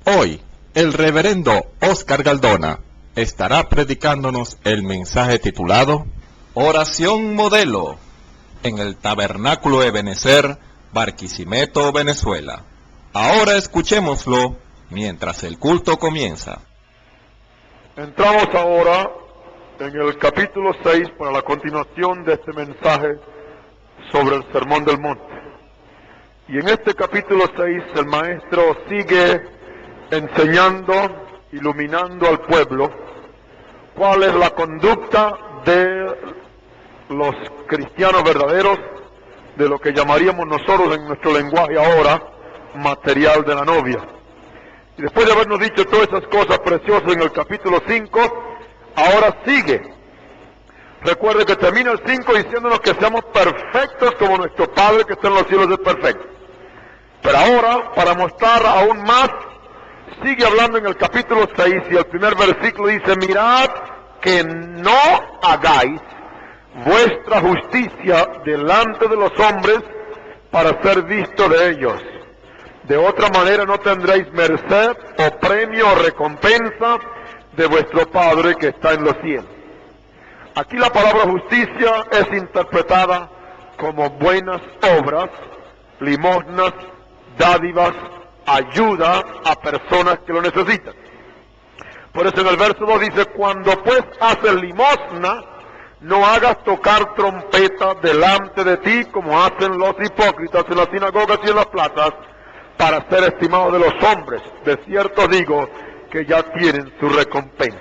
Hoy, el reverendo Oscar Galdona estará predicándonos el mensaje titulado Oración Modelo en el Tabernáculo Ebenezer, Barquisimeto, Venezuela. Ahora escuchémoslo mientras el culto comienza. Entramos ahora en el capítulo 6 para la continuación de este mensaje sobre el Sermón del Monte. Y en este capítulo 6 el maestro sigue enseñando, iluminando al pueblo cuál es la conducta de los cristianos verdaderos, de lo que llamaríamos nosotros en nuestro lenguaje ahora, material de la novia. Y después de habernos dicho todas esas cosas preciosas en el capítulo 5, ahora sigue. Recuerde que termina el 5 diciéndonos que seamos perfectos como nuestro Padre que está en los cielos es perfecto. Pero ahora, para mostrar aún más, sigue hablando en el capítulo 6 y el primer versículo dice: mirad que no hagáis vuestra justicia delante de los hombres para ser visto de ellos. De otra manera no tendréis merced o premio o recompensa de vuestro Padre que está en los cielos. Aquí la palabra justicia es interpretada como buenas obras, limosnas, dádivas, ayuda a personas que lo necesitan. Por eso en el verso 2 dice: cuando pues haces limosna, no hagas tocar trompeta delante de ti como hacen los hipócritas en las sinagogas y en las plazas, para ser estimados de los hombres. De cierto digo que ya tienen su recompensa.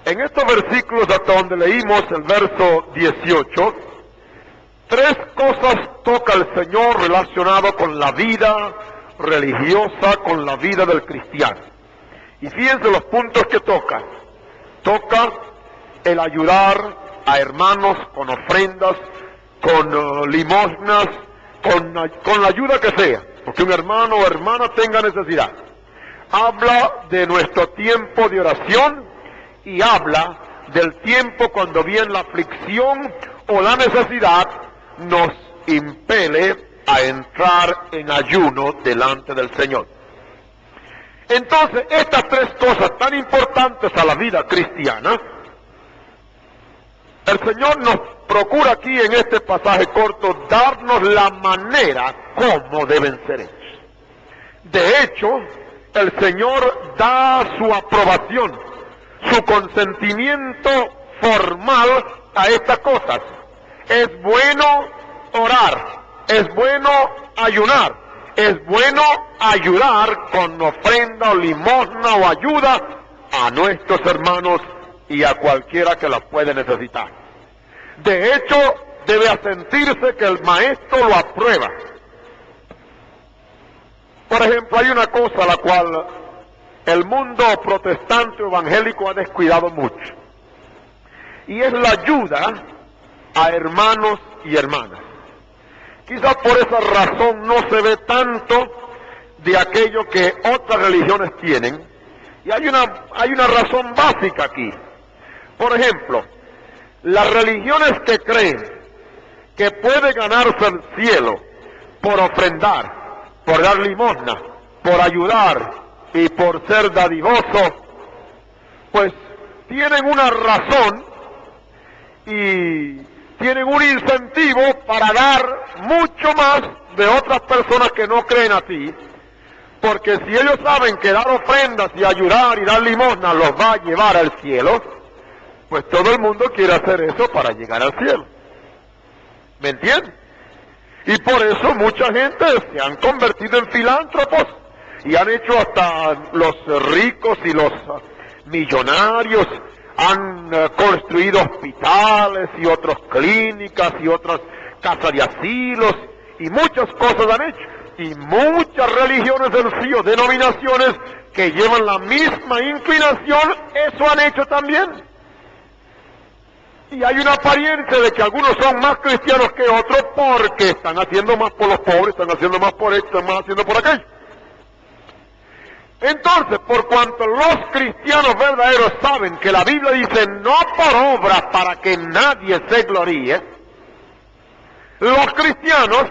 En estos versículos hasta donde leímos el verso 18, tres cosas toca el Señor relacionado con la vida religiosa, con la vida del cristiano. Y fíjense los puntos que toca. Toca el ayudar a hermanos con ofrendas, con limosnas, con la ayuda que sea, porque un hermano o hermana tenga necesidad. Habla de nuestro tiempo de oración y habla del tiempo cuando viene la aflicción o la necesidad nos impele a entrar en ayuno delante del Señor. Entonces, estas tres cosas tan importantes a la vida cristiana, el Señor nos procura aquí en este pasaje corto darnos la manera como deben ser hechos. De hecho, el Señor da su aprobación, su consentimiento formal a estas cosas. Es bueno orar, es bueno ayunar, es bueno ayudar con ofrenda o limosna o ayuda a nuestros hermanos y a cualquiera que la puede necesitar. De hecho, debe sentirse que el maestro lo aprueba. Por ejemplo, hay una cosa a la cual el mundo protestante o evangélico ha descuidado mucho, y es la ayuda a hermanos y hermanas. Quizás por esa razón no se ve tanto de aquello que otras religiones tienen, y hay una razón básica aquí. Por ejemplo, las religiones que creen que puede ganarse el cielo por ofrendar, por dar limosna, por ayudar y por ser dadivoso, pues tienen una razón y tienen un incentivo para dar mucho más de otras personas que no creen así, porque si ellos saben que dar ofrendas y ayudar y dar limosna los va a llevar al cielo, pues todo el mundo quiere hacer eso para llegar al cielo. ¿Me entienden? Y por eso mucha gente se han convertido en filántropos y han hecho hasta los ricos y los millonarios, han construido hospitales y otras clínicas y otras casas de asilos y muchas cosas han hecho. Y muchas religiones en sí o denominaciones que llevan la misma inclinación, eso han hecho también. Y hay una apariencia de que algunos son más cristianos que otros porque están haciendo más por los pobres, están haciendo más por esto, están más haciendo por aquello. Entonces, por cuanto los cristianos verdaderos saben que la Biblia dice no por obras para que nadie se gloríe, los cristianos,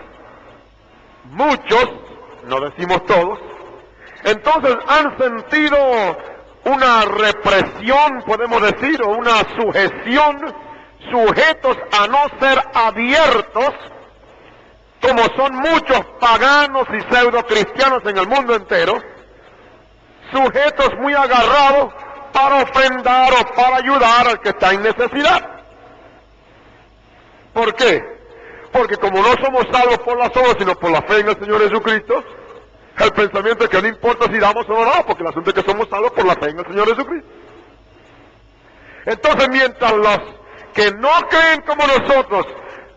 muchos, no decimos todos, Entonces han sentido una represión, podemos decir, o una sujeción, sujetos a no ser abiertos, como son muchos paganos y pseudo cristianos en el mundo entero, sujetos muy agarrados para ofrendar o para ayudar al que está en necesidad. ¿Por qué? Porque como no somos salvos por las obras, sino por la fe en el Señor Jesucristo, el pensamiento es que no importa si damos o no damos, porque el asunto es que somos salvos por la fe en el Señor Jesucristo. Entonces, mientras los que no creen como nosotros,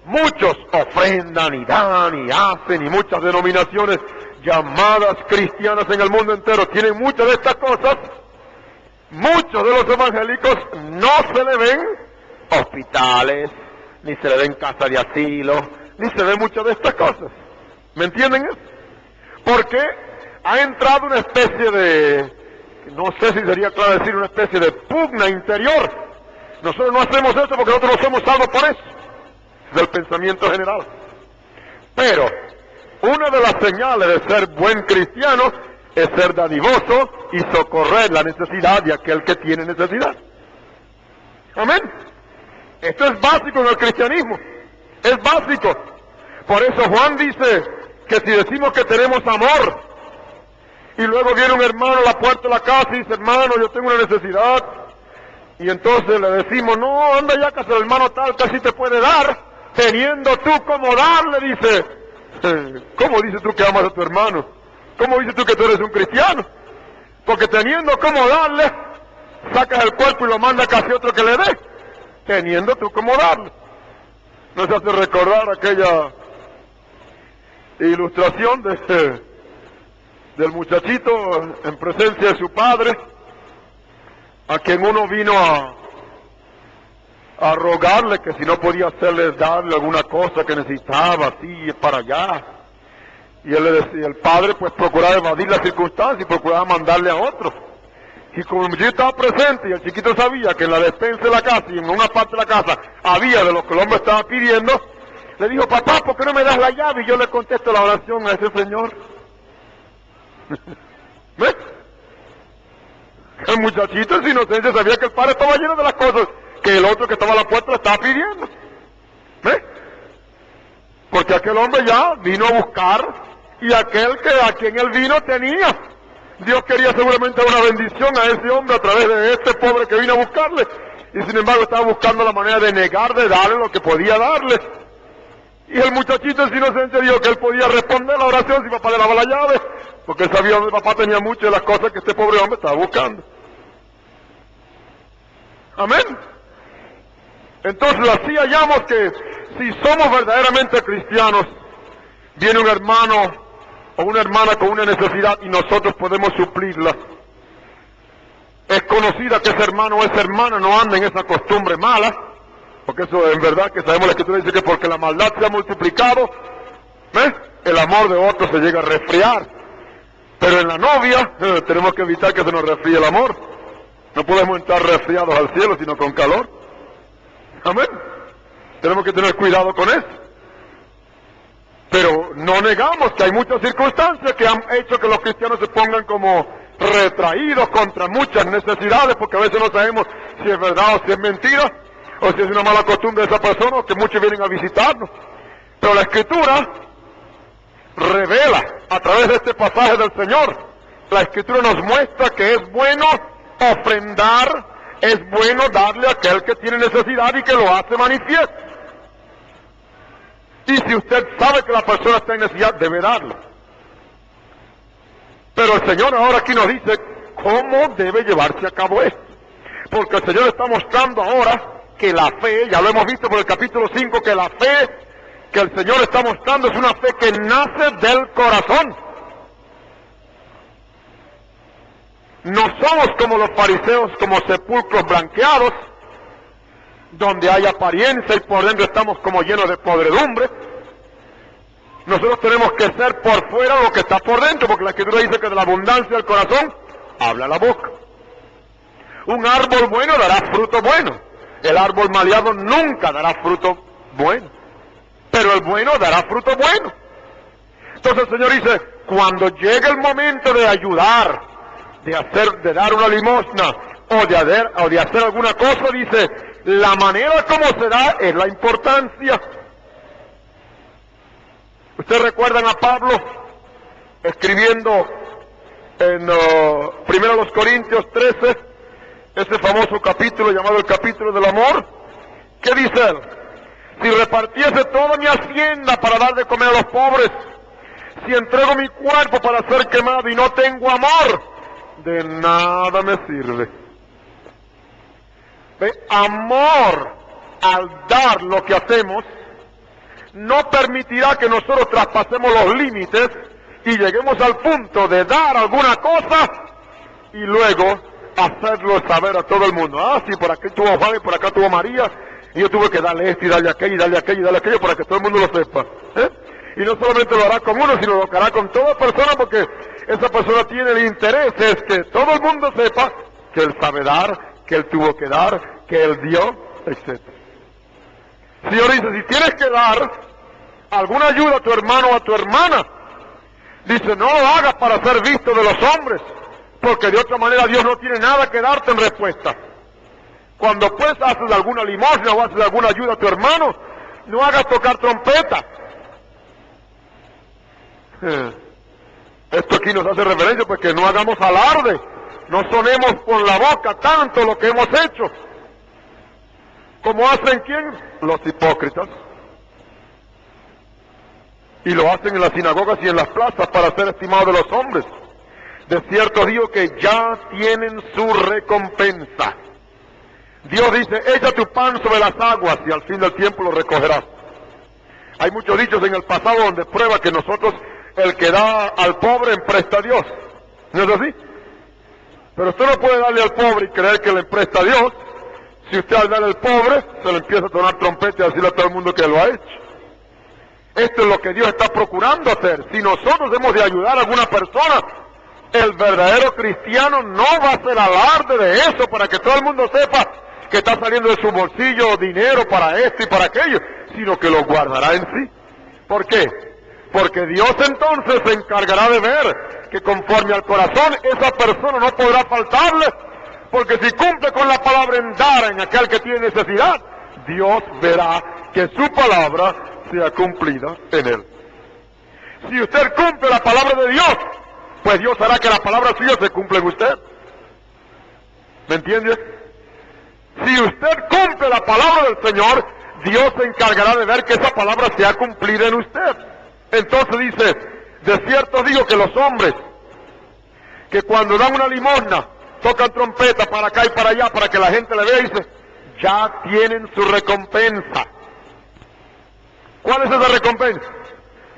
muchos ofrendan y dan y hacen, y muchas denominaciones llamadas cristianas en el mundo entero tienen muchas de estas cosas, muchos de los evangélicos no se le ven hospitales, ni se le ven casas de asilo, ni se ven muchas de estas cosas. ¿Me entienden eso? Porque ha entrado una especie de, no sé si sería claro decir, una especie de pugna interior. Nosotros no hacemos eso porque nosotros no somos salvos por eso. Es el pensamiento general. Pero una de las señales de ser buen cristiano es ser dadivoso y socorrer la necesidad de aquel que tiene necesidad. Amén. Esto es básico en el cristianismo. Es básico. Por eso Juan dice que si decimos que tenemos amor, y luego viene un hermano a la puerta de la casa y dice, hermano, yo tengo una necesidad, y entonces le decimos, no, anda ya que el hermano tal que así te puede dar, teniendo tú como darle, dice, ¿cómo dices tú que amas a tu hermano? ¿Cómo dices tú que tú eres un cristiano? Porque teniendo como darle, sacas el cuerpo y lo manda casi otro que le dé, teniendo tú como darle. Nos hace recordar aquella ilustración del muchachito en presencia de su padre, a quien uno vino a rogarle que si no podía hacerle, darle alguna cosa que necesitaba, así para allá. Y él le decía, el padre pues procuraba evadir las circunstancias y procuraba mandarle a otro. Y como el muchachito estaba presente y el chiquito sabía que en la despensa de la casa y en una parte de la casa había de lo que el hombre estaba pidiendo, le dijo, papá, ¿por qué no me das la llave? Y yo le contesto la oración a ese señor. ¿Ves? El muchachito en su inocencia sabía que el padre estaba lleno de las cosas que el otro que estaba a la puerta le estaba pidiendo. ¿Ves? Porque aquel hombre ya vino a buscar y aquel que a quien él vino tenía. Dios quería seguramente una bendición a ese hombre a través de este pobre que vino a buscarle. Y sin embargo estaba buscando la manera de negar, de darle lo que podía darle. Y el muchachito en su inocencia dijo que él podía responder la oración si papá le daba la llave, porque él sabía que papá tenía muchas de las cosas que este pobre hombre estaba buscando. Amén. Entonces así hallamos que si somos verdaderamente cristianos, viene un hermano o una hermana con una necesidad y nosotros podemos suplirla. Es conocida que ese hermano o esa hermana no anda en esa costumbre mala, porque eso en verdad que sabemos la Escritura dice que porque la maldad se ha multiplicado, ¿ves? El amor de otros se llega a resfriar. Pero en la novia tenemos que evitar que se nos resfríe el amor. No podemos entrar resfriados al cielo, sino con calor. Amén. Tenemos que tener cuidado con eso. Pero no negamos que hay muchas circunstancias que han hecho que los cristianos se pongan como retraídos contra muchas necesidades, porque a veces no sabemos si es verdad o si es mentira, o si es una mala costumbre de esa persona, o que muchos vienen a visitarnos. Pero la Escritura revela a través de este pasaje del Señor, la Escritura nos muestra que es bueno ofrendar, es bueno darle a aquel que tiene necesidad y que lo hace manifiesto. Y si usted sabe que la persona está en necesidad, debe darlo. Pero el Señor ahora aquí nos dice cómo debe llevarse a cabo esto. Porque el Señor está mostrando ahora que la fe, ya lo hemos visto por el capítulo 5, que la fe que el Señor está mostrando es una fe que nace del corazón. No somos como los fariseos, como sepulcros blanqueados, donde hay apariencia y por dentro estamos como llenos de podredumbre. Nosotros tenemos que ser por fuera lo que está por dentro, porque la Escritura dice que de la abundancia del corazón habla la boca. Un árbol bueno dará fruto bueno. El árbol maleado nunca dará fruto bueno, pero el bueno dará fruto bueno. Entonces el Señor dice, cuando llegue el momento de ayudar, de dar una limosna, o de hacer alguna cosa, dice, la manera como se da es la importancia. ¿Ustedes recuerdan a Pablo escribiendo en 1 Corintios 13, ese famoso capítulo llamado el capítulo del amor? ¿Qué dice él? Si repartiese toda mi hacienda para dar de comer a los pobres, si entrego mi cuerpo para ser quemado y no tengo amor, de nada me sirve. ¿Ve? Amor, al dar lo que hacemos, no permitirá que nosotros traspasemos los límites y lleguemos al punto de dar alguna cosa y luego hacerlo saber a todo el mundo. Ah, sí, por aquí tuvo Juan y por acá tuvo María, y yo tuve que darle esto y darle aquello y darle aquello y darle aquello para que todo el mundo lo sepa. Y no solamente lo hará con uno, sino lo hará con toda persona, porque esa persona tiene el interés, es que todo el mundo sepa que él sabe dar, que él tuvo que dar, que él dio, etc. El Señor dice, si tienes que dar alguna ayuda a tu hermano o a tu hermana, dice, no lo hagas para ser visto de los hombres, porque de otra manera Dios no tiene nada que darte en respuesta. Cuando pues haces alguna limosna o haces alguna ayuda a tu hermano, no hagas tocar trompeta. Esto aquí nos hace referencia, pues que no hagamos alarde, no sonemos con la boca tanto lo que hemos hecho. ¿Cómo hacen quién? Los hipócritas. Y lo hacen en las sinagogas y en las plazas para ser estimados de los hombres. De cierto digo que ya tienen su recompensa. Dios dice, echa tu pan sobre las aguas y al fin del tiempo lo recogerás. Hay muchos dichos en el pasado donde prueba que nosotros, el que da al pobre empresta a Dios. ¿No es así? Pero usted no puede darle al pobre y creer que le empresta a Dios, si usted al darle al pobre se le empieza a tocar trompeta y decirle a todo el mundo que lo ha hecho. Esto es lo que Dios está procurando hacer. Si nosotros hemos de ayudar a alguna persona, el verdadero cristiano no va a hacer alarde de eso para que todo el mundo sepa que está saliendo de su bolsillo dinero para esto y para aquello, sino que lo guardará en sí. ¿Por qué? Porque Dios entonces se encargará de ver que conforme al corazón esa persona no podrá faltarle, porque si cumple con la palabra en dar en aquel que tiene necesidad, Dios verá que su palabra sea cumplida en él. Si usted cumple la palabra de Dios, pues Dios hará que la palabra suya se cumpla en usted. ¿Me entiende? Si usted cumple la palabra del Señor, Dios se encargará de ver que esa palabra sea cumplida en usted. Entonces dice, de cierto digo que los hombres que cuando dan una limosna, tocan trompeta para acá y para allá para que la gente le vea y dice, ya tienen su recompensa. ¿Cuál es esa recompensa?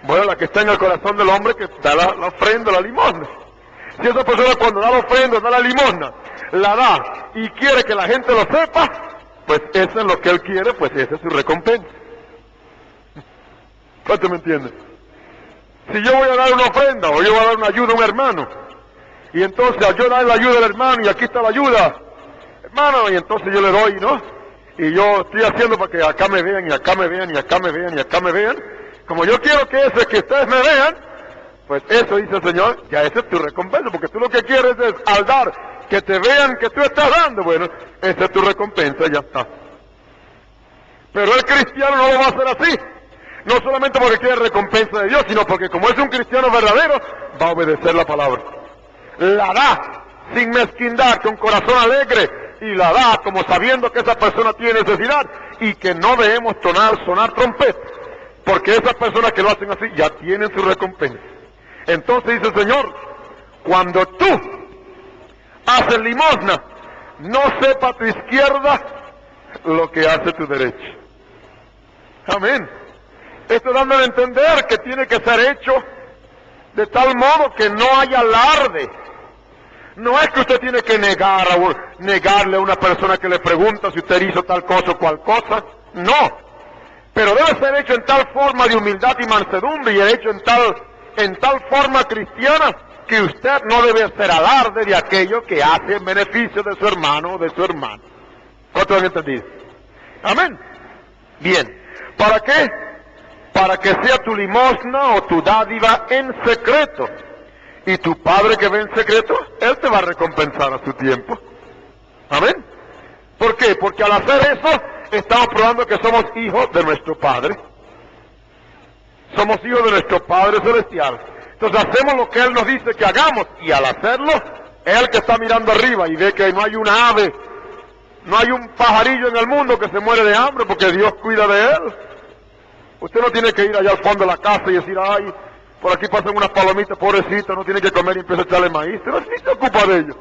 Bueno, la que está en el corazón del hombre que da la ofrenda, la limosna. Si esa persona cuando da la ofrenda, da la limosna, la da y quiere que la gente lo sepa, pues eso es lo que él quiere, pues esa es su recompensa. ¿Cuánto me entiende? Si yo voy a dar una ofrenda o yo voy a dar una ayuda a un hermano, y entonces yo doy la ayuda al hermano y aquí está la ayuda, hermano, y entonces yo le doy, ¿no? Y yo estoy haciendo para que acá me vean y acá me vean y acá me vean y acá me vean. Como yo quiero que ustedes me vean, pues eso dice el Señor, ya esa es tu recompensa, porque tú lo que quieres es al dar, que te vean que tú estás dando, bueno, esa es tu recompensa, ya está. Pero el cristiano no lo va a hacer así, no solamente porque quiere recompensa de Dios, sino porque como es un cristiano verdadero, va a obedecer la palabra. La da sin mezquindad, con corazón alegre, y la da como sabiendo que esa persona tiene necesidad y que no debemos sonar trompeta, porque esas personas que lo hacen así ya tienen su recompensa. Entonces dice el Señor, cuando tú haces limosna, no sepa tu izquierda lo que hace tu derecha. Amén. Esto dándole a entender que tiene que ser hecho de tal modo que no haya alarde. No es que usted tiene que negarle a una persona que le pregunta si usted hizo tal cosa o cual cosa. No. Pero debe ser hecho en tal forma de humildad y mansedumbre y hecho en tal forma cristiana que usted no debe hacer alarde de aquello que hace en beneficio de su hermano o de su hermana. ¿Cuánto han entendido? Amén. Bien. ¿Para qué? para que sea tu limosna o tu dádiva en secreto. Y tu Padre que ve en secreto, Él te va a recompensar a su tiempo. Amén. ¿Por qué? Porque al hacer eso, estamos probando que somos hijos de nuestro Padre. Somos hijos de nuestro Padre Celestial. Entonces hacemos lo que Él nos dice que hagamos, y al hacerlo, Él que está mirando arriba y ve que no hay una ave, no hay un pajarillo en el mundo que se muere de hambre porque Dios cuida de él. Usted no tiene que ir allá al fondo de la casa y decir, ay, por aquí pasan unas palomitas, pobrecito, no tiene que comer y empieza a echarle maíz. Usted no ni se ocupa de ellos.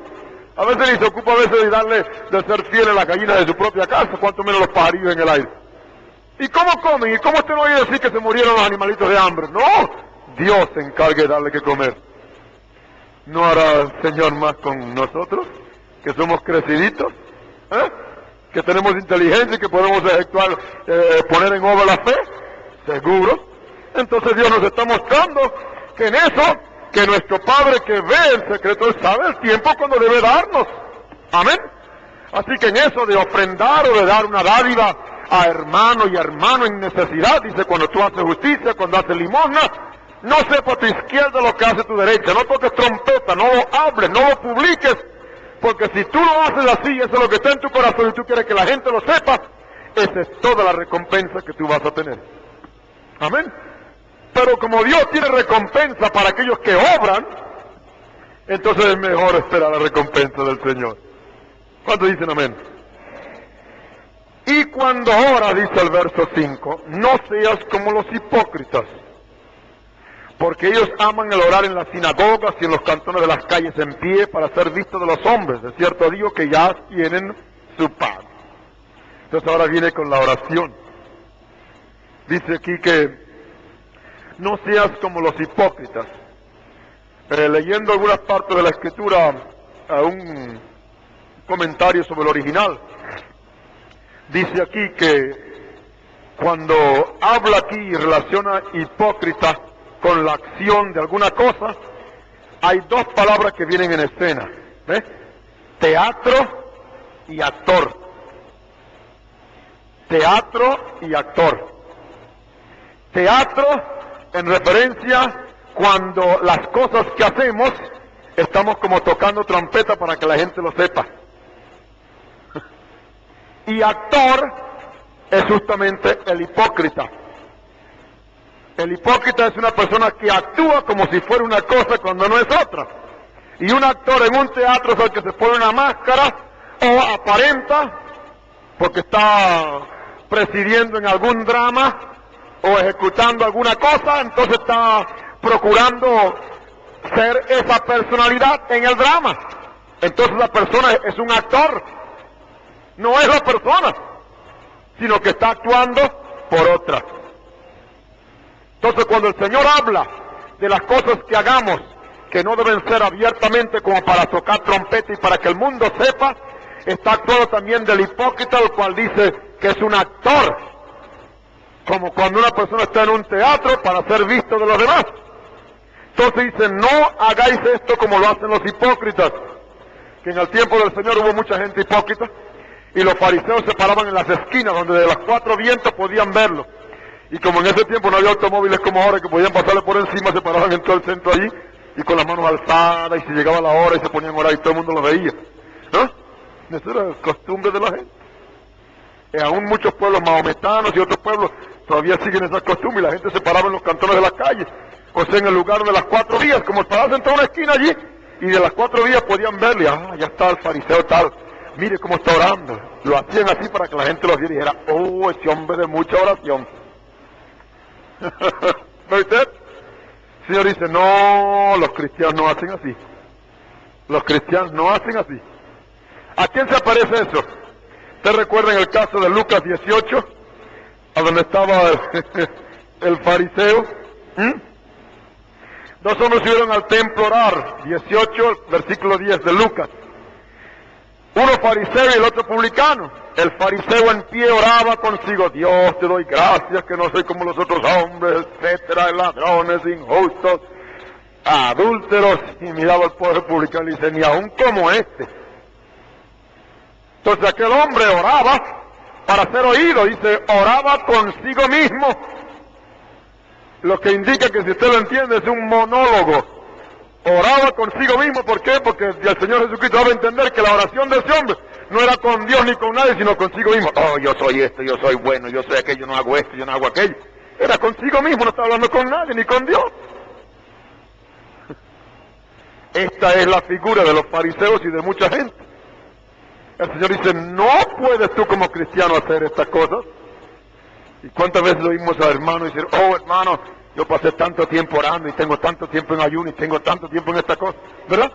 A veces ni se ocupa de ser fiel a las gallinas de su propia casa, cuanto menos los pajarillos en el aire. ¿Y cómo comen? ¿Y cómo usted no oye decir que se murieron los animalitos de hambre? No, Dios se encargue de darle que comer. ¿No hará el Señor más con nosotros, que somos creciditos? Que tenemos inteligencia y que podemos poner en obra la fe? Seguro. Entonces Dios nos está mostrando que en eso, que nuestro Padre que ve el secreto, Él sabe el tiempo cuando debe darnos. Amén. Así que en eso de ofrendar o de dar una dádiva a hermano y hermano en necesidad, dice, cuando tú haces justicia, cuando haces limosna, no sepa tu izquierda lo que hace tu derecha, no toques trompeta, no lo hables, no lo publiques, porque si tú lo haces así, eso es lo que está en tu corazón y tú quieres que la gente lo sepa, esa es toda la recompensa que tú vas a tener. Amén. Pero como Dios tiene recompensa para aquellos que obran, entonces es mejor esperar la recompensa del Señor. ¿Cuántos dicen amén? Y cuando oras, dice el verso 5, no seas como los hipócritas, porque ellos aman el orar en las sinagogas y en los cantones de las calles en pie para ser vistos de los hombres. De cierto digo que ya tienen su pago. Entonces ahora viene con la oración. Dice aquí que no seas como los hipócritas. Leyendo algunas partes de la Escritura, a un comentario sobre el original, dice aquí que cuando habla aquí y relaciona hipócrita con la acción de alguna cosa, hay dos palabras que vienen en escena. ¿Ves? Teatro y actor. Teatro y actor. Teatro en referencia cuando las cosas que hacemos estamos como tocando trompeta para que la gente lo sepa. Y actor es justamente el hipócrita. El hipócrita es una persona que actúa como si fuera una cosa cuando no es otra. Y un actor en un teatro es el que se pone una máscara o aparenta porque está presidiendo en algún drama o ejecutando alguna cosa, entonces está procurando ser esa personalidad en el drama. Entonces la persona es un actor, no es la persona, sino que está actuando por otra. Entonces cuando el Señor habla de las cosas que hagamos, que no deben ser abiertamente como para tocar trompeta y para que el mundo sepa, está actuando también del hipócrita, el cual dice que es un actor, como cuando una persona está en un teatro para ser visto de los demás. Entonces dice, no hagáis esto como lo hacen los hipócritas, que en el tiempo del Señor hubo mucha gente hipócrita, y los fariseos se paraban en las esquinas, donde de los cuatro vientos podían verlo. Y como en ese tiempo no había automóviles como ahora, que podían pasarle por encima, se paraban en todo el centro allí, y con las manos alzadas, y se llegaba la hora, y se ponían a orar, y todo el mundo lo veía. ¿No? Esa era la costumbre de la gente. Aún muchos pueblos mahometanos y otros pueblos todavía siguen esa costumbre, y la gente se paraba en los cantones de las calles, o sea, en el lugar de las cuatro vías, como estaban en toda una esquina allí, y de las cuatro vías podían verle, ya está el fariseo tal, mire cómo está orando. Lo hacían así para que la gente lo viera y dijera, oh, ese hombre de mucha oración. ¿No usted? El Señor dice, no, los cristianos no hacen así. Los cristianos no hacen así. ¿A quién se aparece eso? ¿Usted recuerda en el caso de Lucas 18? A donde estaba el fariseo. Dos hombres subieron al templo a orar. 18, versículo 10 de Lucas. Uno fariseo y el otro publicano. El fariseo en pie oraba consigo, Dios, te doy gracias que no soy como los otros hombres, etcétera, ladrones, injustos, adúlteros. Y miraba al pobre publicano y dice, ni aún como este. Entonces aquel hombre oraba para ser oído, dice, oraba consigo mismo. Lo que indica que, si usted lo entiende, es un monólogo. Oraba consigo mismo. ¿Por qué? Porque el Señor Jesucristo daba a entender que la oración de ese hombre no era con Dios ni con nadie, sino consigo mismo. Oh, yo soy esto, yo soy bueno, yo soy aquello, no hago esto, yo no hago aquello. Era consigo mismo, no estaba hablando con nadie, ni con Dios. Esta es la figura de los fariseos y de mucha gente. El Señor dice, no puedes tú como cristiano hacer estas cosas. ¿Y cuántas veces oímos a hermanos decir, oh hermano, yo pasé tanto tiempo orando y tengo tanto tiempo en ayuno y tengo tanto tiempo en esta cosa, ¿verdad?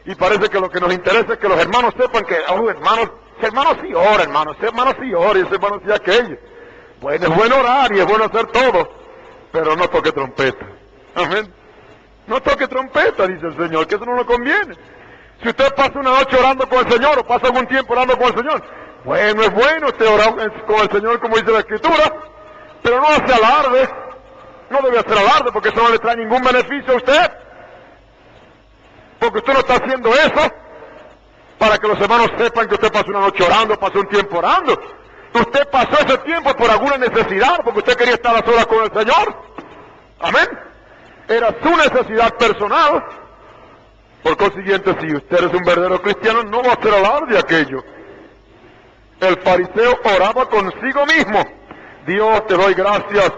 Y parece que lo que nos interesa es que los hermanos sepan que, oh hermanos, ese hermano sí ora, hermano, ese hermano sí ora y ese hermano sí aquello. Bueno, es bueno orar y es bueno hacer todo, pero no toque trompeta. Amén. No toque trompeta, dice el Señor, que eso no le conviene. Si usted pasa una noche orando con el Señor o pasa algún tiempo orando con el Señor, bueno, es bueno usted orar con el Señor como dice la Escritura, pero no hace alarde. No debe hacer alarde porque eso no le trae ningún beneficio a usted. Porque usted no está haciendo eso para que los hermanos sepan que usted pasó una noche orando, pasó un tiempo orando. Usted pasó ese tiempo por alguna necesidad, porque usted quería estar a solas con el Señor. Amén. Era su necesidad personal. Por consiguiente, si usted es un verdadero cristiano, no va a hacer alarde de aquello. El fariseo oraba consigo mismo. Dios, te doy gracias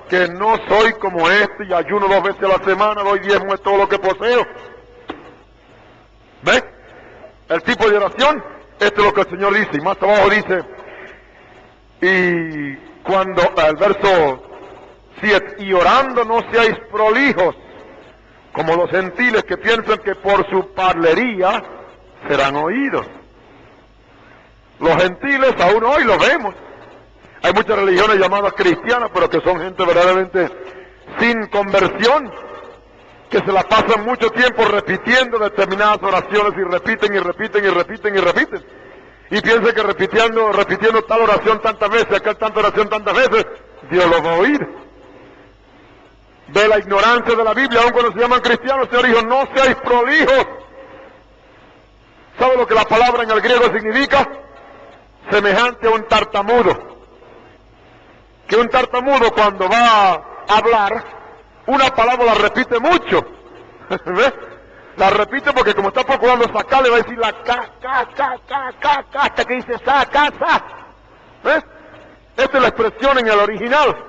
que no soy como este y ayuno 2 veces a la semana, doy diezmo de todo lo que poseo. ¿Ve? El tipo de oración, esto es lo que el Señor dice. Y más abajo dice, y cuando, el verso 7, y orando no seáis prolijos, como los gentiles que piensan que por su parlería serán oídos. Los gentiles aún hoy los vemos. Hay muchas religiones llamadas cristianas, pero que son gente verdaderamente sin conversión, que se la pasan mucho tiempo repitiendo determinadas oraciones y repiten y repiten y repiten y repiten. Y piensan que repitiendo tal oración tantas veces, aquel tanta oración tantas veces, Dios lo va a oír. Ve la ignorancia de la Biblia, aun cuando se llaman cristianos. El Señor dijo, no seáis prolijos. ¿Sabe lo que la palabra en el griego significa? Semejante a un tartamudo. Que un tartamudo cuando va a hablar, una palabra la repite mucho. ¿Ves? La repite porque como está procurando sacar, le va a decir la ca, hasta que dice sa, casa. ¿Ves? Esta es la expresión en el original.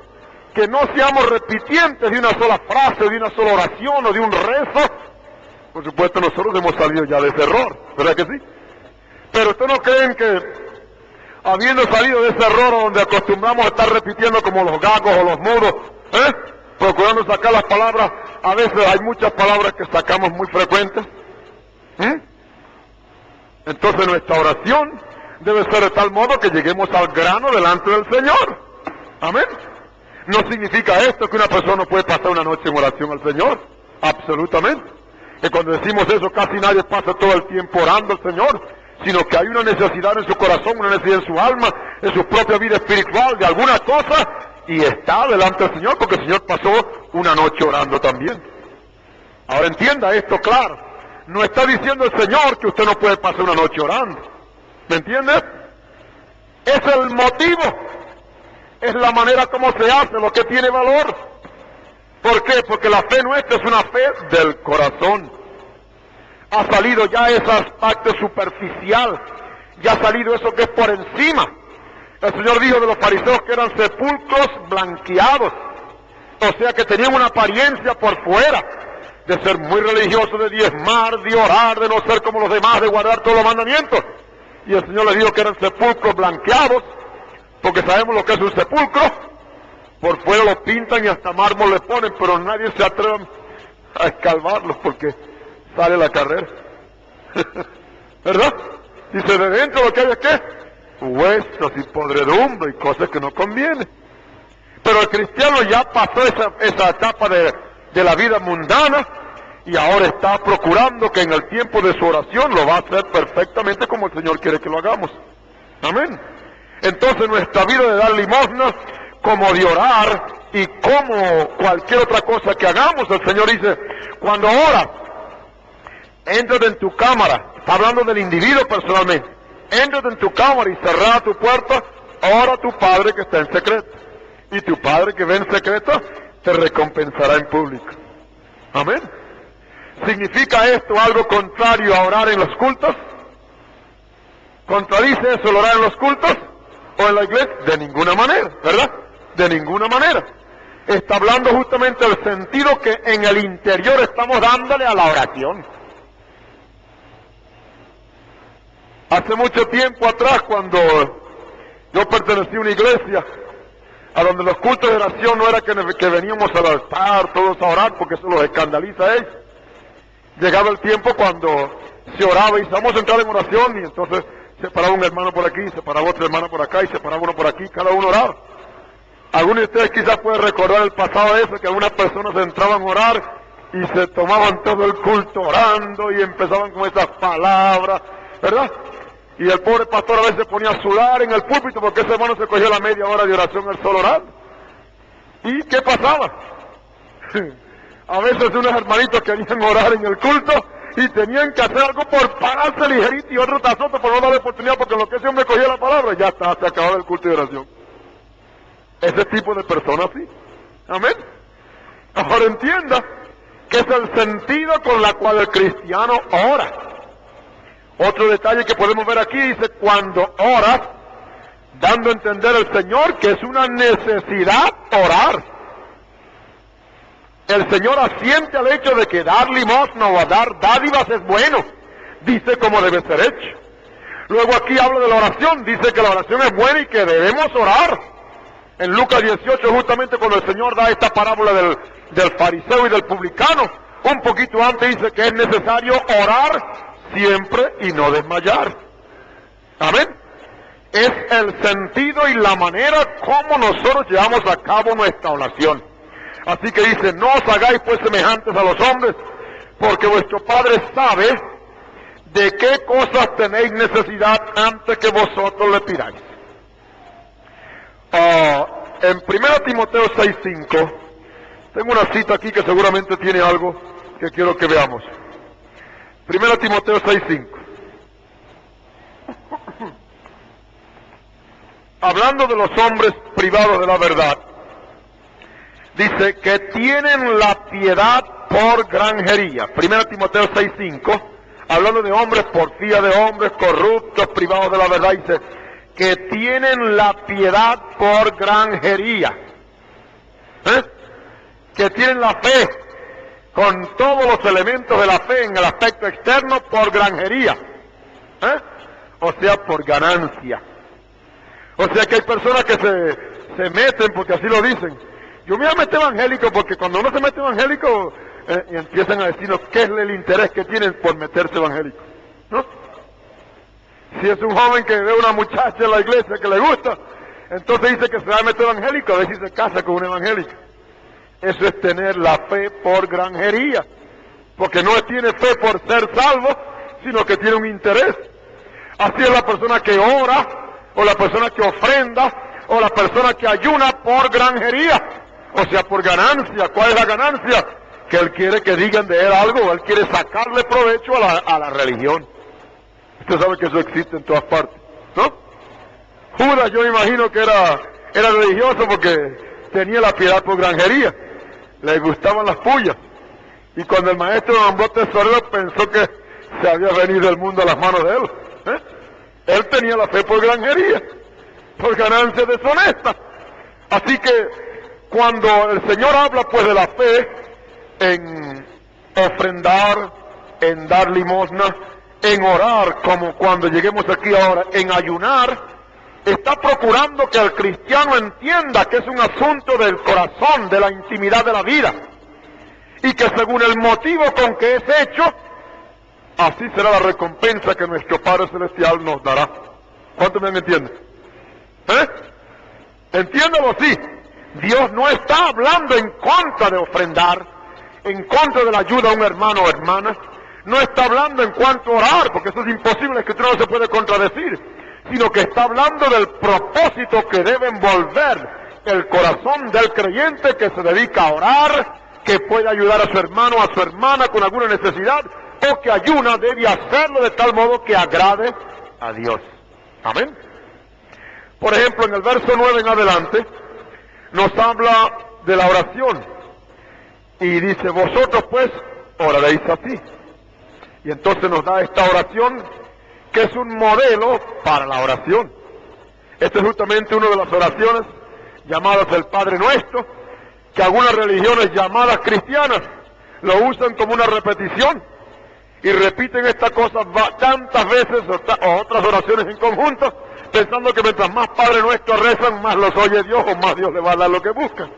Que no seamos repitientes de una sola frase, de una sola oración o de un rezo. Por supuesto, nosotros hemos salido ya de ese error, ¿verdad que sí? Pero ustedes no creen que, habiendo salido de ese error donde acostumbramos a estar repitiendo como los gagos o los mudos, procurando sacar las palabras, a veces hay muchas palabras que sacamos muy frecuentes. Entonces nuestra oración debe ser de tal modo que lleguemos al grano delante del Señor. Amén. No significa esto que una persona no puede pasar una noche en oración al Señor. Absolutamente. Que cuando decimos eso casi nadie pasa todo el tiempo orando al Señor, sino que hay una necesidad en su corazón, una necesidad en su alma, en su propia vida espiritual, de alguna cosa, y está delante del Señor, porque el Señor pasó una noche orando también. Ahora entienda esto claro. No está diciendo el Señor que usted no puede pasar una noche orando. ¿Me entiende? Es el motivo. Es la manera como se hace, lo que tiene valor. ¿Por qué? Porque la fe nuestra es una fe del corazón. Ha salido ya ese aspecto superficial. Ya ha salido eso que es por encima. El Señor dijo de los fariseos que eran sepulcros blanqueados. O sea que tenían una apariencia por fuera de ser muy religiosos, de diezmar, de orar, de no ser como los demás, de guardar todos los mandamientos. Y el Señor les dijo que eran sepulcros blanqueados, porque sabemos lo que es un sepulcro. Por fuera lo pintan y hasta mármol le ponen, pero nadie se atreve a escalvarlos porque sale la carrera. ¿Verdad? Dice, de dentro lo que hay es ¿qué? Huesos y podredumbre y cosas que no convienen. Pero el cristiano ya pasó esa etapa de la vida mundana y ahora está procurando que en el tiempo de su oración lo va a hacer perfectamente como el Señor quiere que lo hagamos. Amén. Entonces nuestra vida de dar limosnas, como de orar y como cualquier otra cosa que hagamos, el Señor dice, cuando oras, entra en tu cámara, está hablando del individuo personalmente, entra en tu cámara y cerrada tu puerta, ora a tu Padre que está en secreto. Y tu Padre que ve en secreto, te recompensará en público. Amén. ¿Significa esto algo contrario a orar en los cultos? ¿Contradice eso el orar en los cultos o en la iglesia? De ninguna manera, ¿verdad? De ninguna manera. Está hablando justamente del sentido que en el interior estamos dándole a la oración. Hace mucho tiempo atrás, cuando yo pertenecí a una iglesia, a donde los cultos de oración no era que veníamos al altar todos a orar, porque eso los escandaliza a ellos. Llegaba el tiempo cuando se oraba y vamos a entrar en oración, y entonces se paraba un hermano por aquí, se paraba otro hermano por acá, y se paraba uno por aquí, cada uno oraba. Algunos de ustedes quizás pueden recordar el pasado de eso, que algunas personas entraban a orar y se tomaban todo el culto orando y empezaban con esas palabras, ¿verdad? Y el pobre pastor a veces se ponía a sudar en el púlpito porque ese hermano se cogía la media hora de oración él solo orando. ¿Y qué pasaba? A veces unos hermanitos querían orar en el culto y tenían que hacer algo por pararse ligerito y otro tras otro por no darle oportunidad, porque en lo que ese hombre cogía la palabra ya está, se acababa el culto de oración. Ese tipo de personas sí. Amén. Ahora entienda que es el sentido con la cual el cristiano ora. Otro detalle que podemos ver aquí dice, cuando oras, dando a entender al Señor que es una necesidad orar. El Señor asiente al hecho de que dar limosna o dar dádivas es bueno. Dice cómo debe ser hecho. Luego aquí habla de la oración, dice que la oración es buena y que debemos orar. En Lucas 18, justamente cuando el Señor da esta parábola del fariseo y del publicano, un poquito antes dice que es necesario orar siempre y no desmayar. Amén. Es el sentido y la manera como nosotros llevamos a cabo nuestra oración. Así que dice, no os hagáis pues semejantes a los hombres, porque vuestro Padre sabe de qué cosas tenéis necesidad antes que vosotros le pidáis. En 1 Timoteo 6:5, tengo una cita aquí que seguramente tiene algo que quiero que veamos. 1 Timoteo 6:5. Hablando de los hombres privados de la verdad, dice que tienen la piedad por granjería. 1 Timoteo 6:5, hablando de hombres, porfía de hombres, corruptos, privados de la verdad, dice que tienen la piedad por granjería. Que tienen la fe, con todos los elementos de la fe en el aspecto externo, por granjería. O sea, por ganancia. O sea que hay personas que se meten, porque así lo dicen. Yo me voy a meter evangélico, porque cuando uno se mete evangélico, empiezan a decirnos qué es el interés que tienen por meterse evangélico, ¿no? Si es un joven que ve a una muchacha en la iglesia que le gusta, entonces dice que se va a meter evangélico, a ver si se casa con un evangélico. Eso es tener la fe por granjería, porque no tiene fe por ser salvo, sino que tiene un interés. Así es la persona que ora, o la persona que ofrenda, o la persona que ayuna por granjería, o sea, por ganancia. ¿Cuál es la ganancia? Que él quiere que digan de él algo, o él quiere sacarle provecho a la religión. Usted sabe que eso existe en todas partes, ¿no? Judas, yo imagino que era religioso porque tenía la piedad por granjería, le gustaban las pullas, y cuando el maestro lo nombró tesorero pensó que se había venido el mundo a las manos de él. Él tenía la fe por granjería, por ganancia deshonesta. Así que cuando el Señor habla pues de la fe en ofrendar, en dar limosna, en orar, como cuando lleguemos aquí ahora, en ayunar, está procurando que el cristiano entienda que es un asunto del corazón, de la intimidad de la vida, y que según el motivo con que es hecho, así será la recompensa que nuestro Padre Celestial nos dará. ¿Cuántos me entienden? Entiéndalo así. Dios no está hablando en contra de ofrendar, en contra de la ayuda a un hermano o hermana. No está hablando en cuanto a orar, porque eso es imposible, que no se puede contradecir, sino que está hablando del propósito que debe envolver el corazón del creyente que se dedica a orar, que puede ayudar a su hermano o a su hermana con alguna necesidad, o que ayuna, debe hacerlo de tal modo que agrade a Dios. Amén. Por ejemplo, en el verso 9 en adelante, nos habla de la oración. Y dice, vosotros pues oraréis así. Y entonces nos da esta oración que es un modelo para la oración. Esta es justamente una de las oraciones llamadas el Padre Nuestro, que algunas religiones llamadas cristianas lo usan como una repetición y repiten esta cosa tantas veces o otras oraciones en conjunto, pensando que mientras más Padre Nuestro rezan, más los oye Dios o más Dios le va a dar lo que buscan.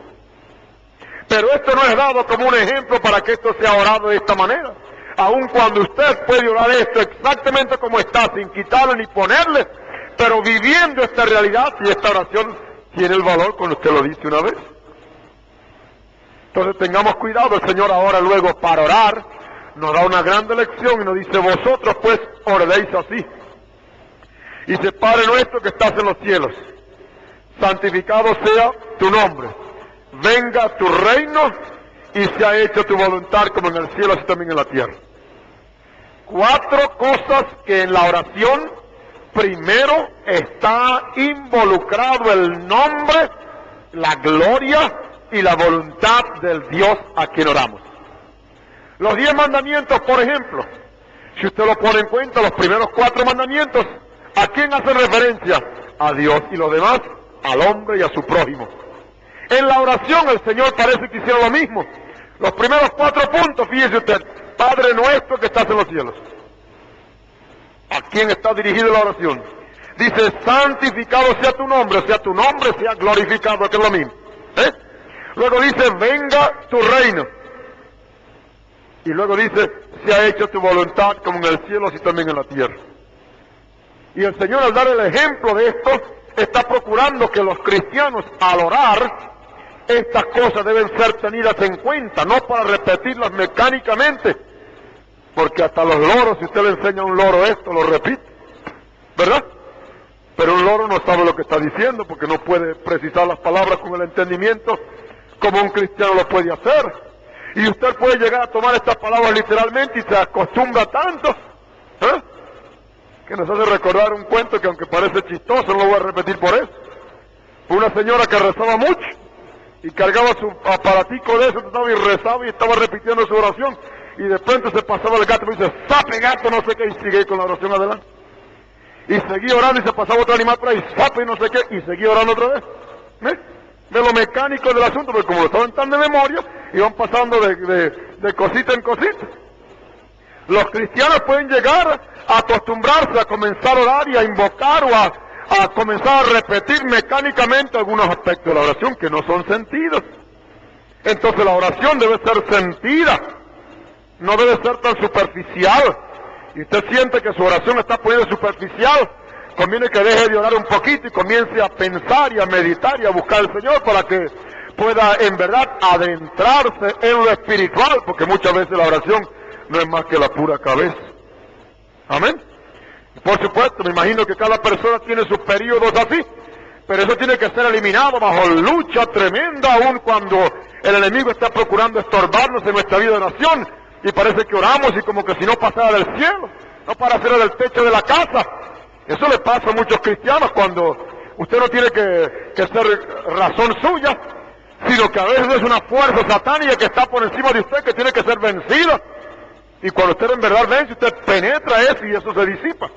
Pero esto no es dado como un ejemplo para que esto sea orado de esta manera. Aun cuando usted puede orar esto exactamente como está, sin quitarle ni ponerle, pero viviendo esta realidad, y esta oración tiene el valor cuando usted lo dice una vez. Entonces tengamos cuidado. El Señor ahora luego para orar nos da una grande lección y nos dice, vosotros pues oraréis así. Y dice, Padre nuestro que estás en los cielos, santificado sea tu nombre, venga tu reino y sea hecha tu voluntad como en el cielo así también en la tierra. 4 cosas que en la oración primero está involucrado el nombre, la gloria y la voluntad del Dios a quien oramos. Los 10 mandamientos, por ejemplo, si usted lo pone en cuenta, los primeros 4 mandamientos, ¿a quién hacen referencia? A Dios, y los demás al hombre y a su prójimo. En la oración el Señor parece que hicieron lo mismo. Los primeros 4 puntos, fíjese usted, Padre nuestro que estás en los cielos. ¿A quién está dirigida la oración? Dice, santificado sea tu nombre sea glorificado, que es lo mismo. Luego dice, venga tu reino. Y luego dice, sea hecha tu voluntad como en el cielo, así también en la tierra. Y el Señor, al dar el ejemplo de esto, está procurando que los cristianos, al orar, estas cosas deben ser tenidas en cuenta, no para repetirlas mecánicamente, porque hasta los loros, si usted le enseña a un loro esto, lo repite, ¿verdad? Pero un loro no sabe lo que está diciendo, porque no puede precisar las palabras con el entendimiento como un cristiano lo puede hacer. Y usted puede llegar a tomar estas palabras literalmente y se acostumbra tanto, que nos hace recordar un cuento que, aunque parece chistoso, no lo voy a repetir por eso. Una señora que rezaba mucho y cargaba su aparatico de eso y rezaba y estaba repitiendo su oración, y de pronto se pasaba el gato y dice, sape gato, no sé qué, y sigue con la oración adelante. Y seguía orando y se pasaba otro animal por ahí, sape y no sé qué, y seguía orando otra vez. De lo mecánico del asunto, porque como lo estaban tan de memoria, iban pasando de cosita en cosita. Los cristianos pueden llegar a acostumbrarse a comenzar a orar y a invocar o a comenzar a repetir mecánicamente algunos aspectos de la oración que no son sentidos. Entonces la oración debe ser sentida, no debe ser tan superficial. Y usted siente que su oración está poniendo superficial, conviene que deje de orar un poquito y comience a pensar y a meditar y a buscar al Señor para que pueda en verdad adentrarse en lo espiritual, porque muchas veces la oración no es más que la pura cabeza. Amén. Por supuesto, me imagino que cada persona tiene sus periodos así, pero eso tiene que ser eliminado bajo lucha tremenda, aun cuando el enemigo está procurando estorbarnos en nuestra vida de oración, y parece que oramos y como que si no pasara del cielo, no para hacer del techo de la casa. Eso le pasa a muchos cristianos cuando usted no tiene que ser razón suya, sino que a veces es una fuerza satánica que está por encima de usted, que tiene que ser vencida. Y cuando usted en verdad vence, usted penetra eso y eso se disipa.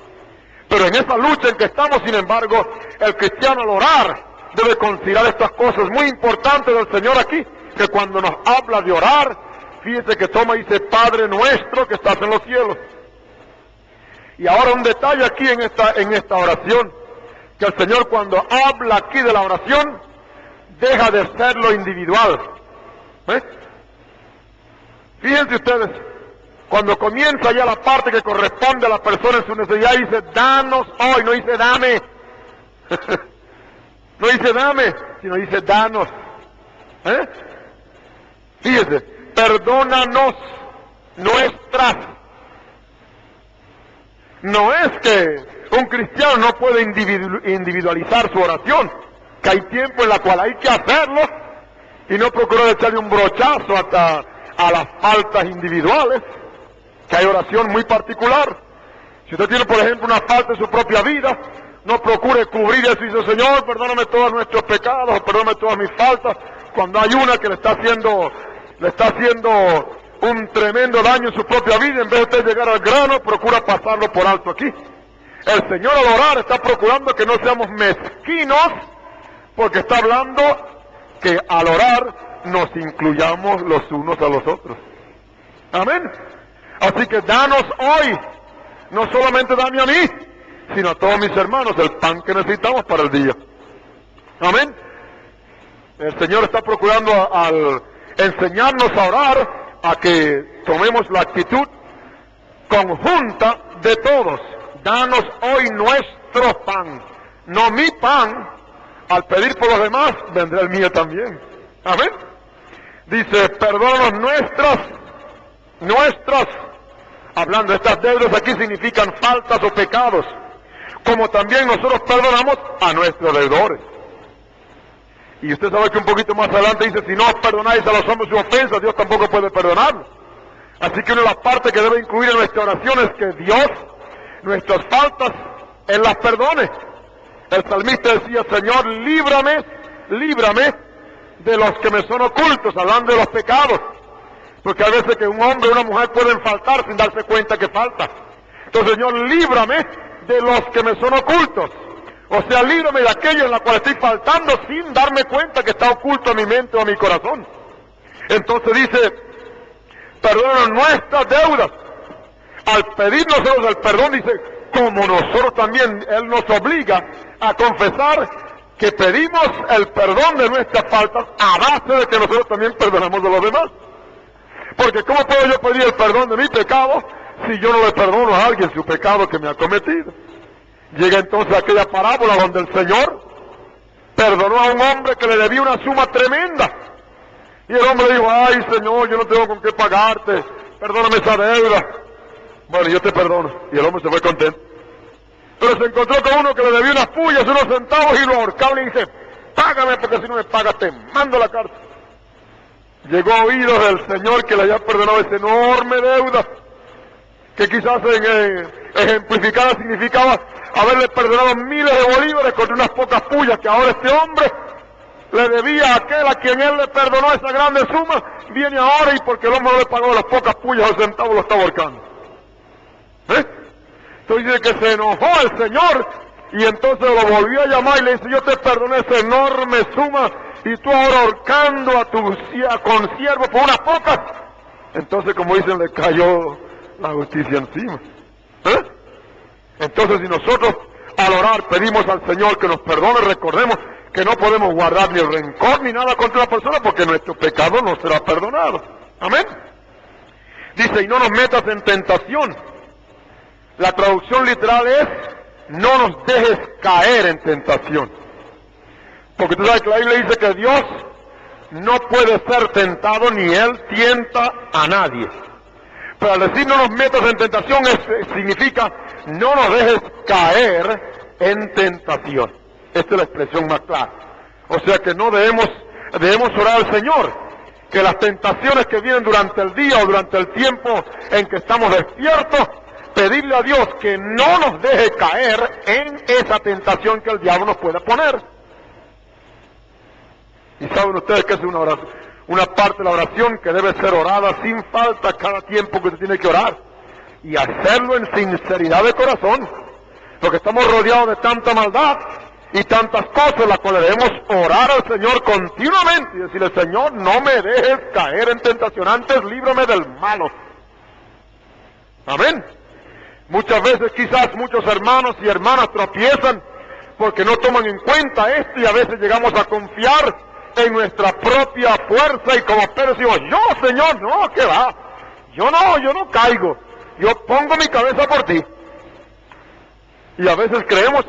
Pero en esa lucha en que estamos, sin embargo, el cristiano al orar debe considerar estas cosas muy importantes del Señor aquí, que cuando nos habla de orar, fíjese que toma y dice, Padre nuestro que estás en los cielos. Y ahora un detalle aquí en esta oración, que el Señor cuando habla aquí de la oración, deja de ser lo individual. Fíjense ustedes, cuando comienza ya la parte que corresponde a la persona en su necesidad, dice, danos hoy, no dice dame. No dice dame, sino dice danos. Fíjense, perdónanos nuestras. No es que un cristiano no puede individualizar su oración, que hay tiempo en la cual hay que hacerlo y no procurar echarle un brochazo hasta a las faltas individuales, que hay oración muy particular. Si usted tiene, por ejemplo, una falta en su propia vida, no procure cubrir eso y dice, Señor, perdóname todos nuestros pecados, perdóname todas mis faltas, cuando hay una que le está haciendo un tremendo daño en su propia vida, en vez de llegar al grano, procura pasarlo por alto aquí. El Señor al orar está procurando que no seamos mezquinos, porque está hablando que al orar nos incluyamos los unos a los otros. Amén. Así que danos hoy, no solamente dame a mí, sino a todos mis hermanos, el pan que necesitamos para el día. Amén. El Señor está procurando al enseñarnos a orar, a que tomemos la actitud conjunta de todos. Danos hoy nuestro pan, no mi pan. Al pedir por los demás, vendrá el mío también. Amén. Dice, perdónanos nuestras, hablando de estas deudas, aquí significan faltas o pecados, como también nosotros perdonamos a nuestros deudores. Y usted sabe que un poquito más adelante dice, si no os perdonáis a los hombres sus ofensas, Dios tampoco puede perdonarlos. Así que una de las partes que debe incluir en nuestra oración es que Dios, nuestras faltas, Él las perdone. El salmista decía, Señor, líbrame de los que me son ocultos, hablando de los pecados. Porque a veces que un hombre o una mujer pueden faltar sin darse cuenta que falta. Entonces, Señor, líbrame de los que me son ocultos. O sea, líbrame de aquello en la cual estoy faltando sin darme cuenta que está oculto a mi mente o a mi corazón. Entonces dice, perdónanos nuestras deudas. Al pedir nosotros el perdón, dice, como nosotros también, Él nos obliga a confesar que pedimos el perdón de nuestras faltas a base de que nosotros también perdonamos a los demás. Porque ¿cómo puedo yo pedir el perdón de mi pecado si yo no le perdono a alguien su pecado que me ha cometido? Llega entonces aquella parábola donde el Señor perdonó a un hombre que le debía una suma tremenda. Y el hombre dijo, ay Señor, yo no tengo con qué pagarte, perdóname esa deuda. Bueno, yo te perdono. Y el hombre se fue contento. Pero se encontró con uno que le debía unas pullas, unos centavos, y lo ahorcaba y le dice, págame, porque si no me pagas te mando la cárcel. Llegó a oídos del Señor que le había perdonado esa enorme deuda, que quizás ejemplificada significaba haberle perdonado miles de bolívares con unas pocas pullas, que ahora este hombre le debía a aquel a quien él le perdonó esa grande suma, viene ahora y porque el hombre no le pagó las pocas pullas o centavos lo está ahorcando. Entonces dice que se enojó el Señor y entonces lo volvió a llamar y le dice, yo te perdoné esa enorme suma y tú ahora ahorcando a tu consiervo por unas pocas. Entonces, como dicen, le cayó la justicia encima. Entonces, si nosotros al orar pedimos al Señor que nos perdone, recordemos que no podemos guardar ni el rencor ni nada contra la persona porque nuestro pecado no será perdonado. Amén. Dice, y no nos metas en tentación. La traducción literal es, no nos dejes caer en tentación. Porque tú sabes que la Biblia dice que Dios no puede ser tentado ni Él tienta a nadie. Pero al decir no nos metas en tentación significa no nos dejes caer en tentación. Esta es la expresión más clara. O sea que no debemos orar al Señor, que las tentaciones que vienen durante el día o durante el tiempo en que estamos despiertos, pedirle a Dios que no nos deje caer en esa tentación que el diablo nos puede poner. Y saben ustedes que es una parte de la oración que debe ser orada sin falta cada tiempo que se tiene que orar. Y hacerlo en sinceridad de corazón. Porque estamos rodeados de tanta maldad y tantas cosas, las cuales debemos orar al Señor continuamente y decirle, Señor, no me dejes caer en tentación, antes líbrame del malo. Amén. Muchas veces quizás muchos hermanos y hermanas tropiezan porque no toman en cuenta esto y a veces llegamos a confiar en nuestra propia fuerza y como Pedro decimos, yo Señor, no, ¿qué va? Yo no caigo, yo pongo mi cabeza por ti. Y a veces creemos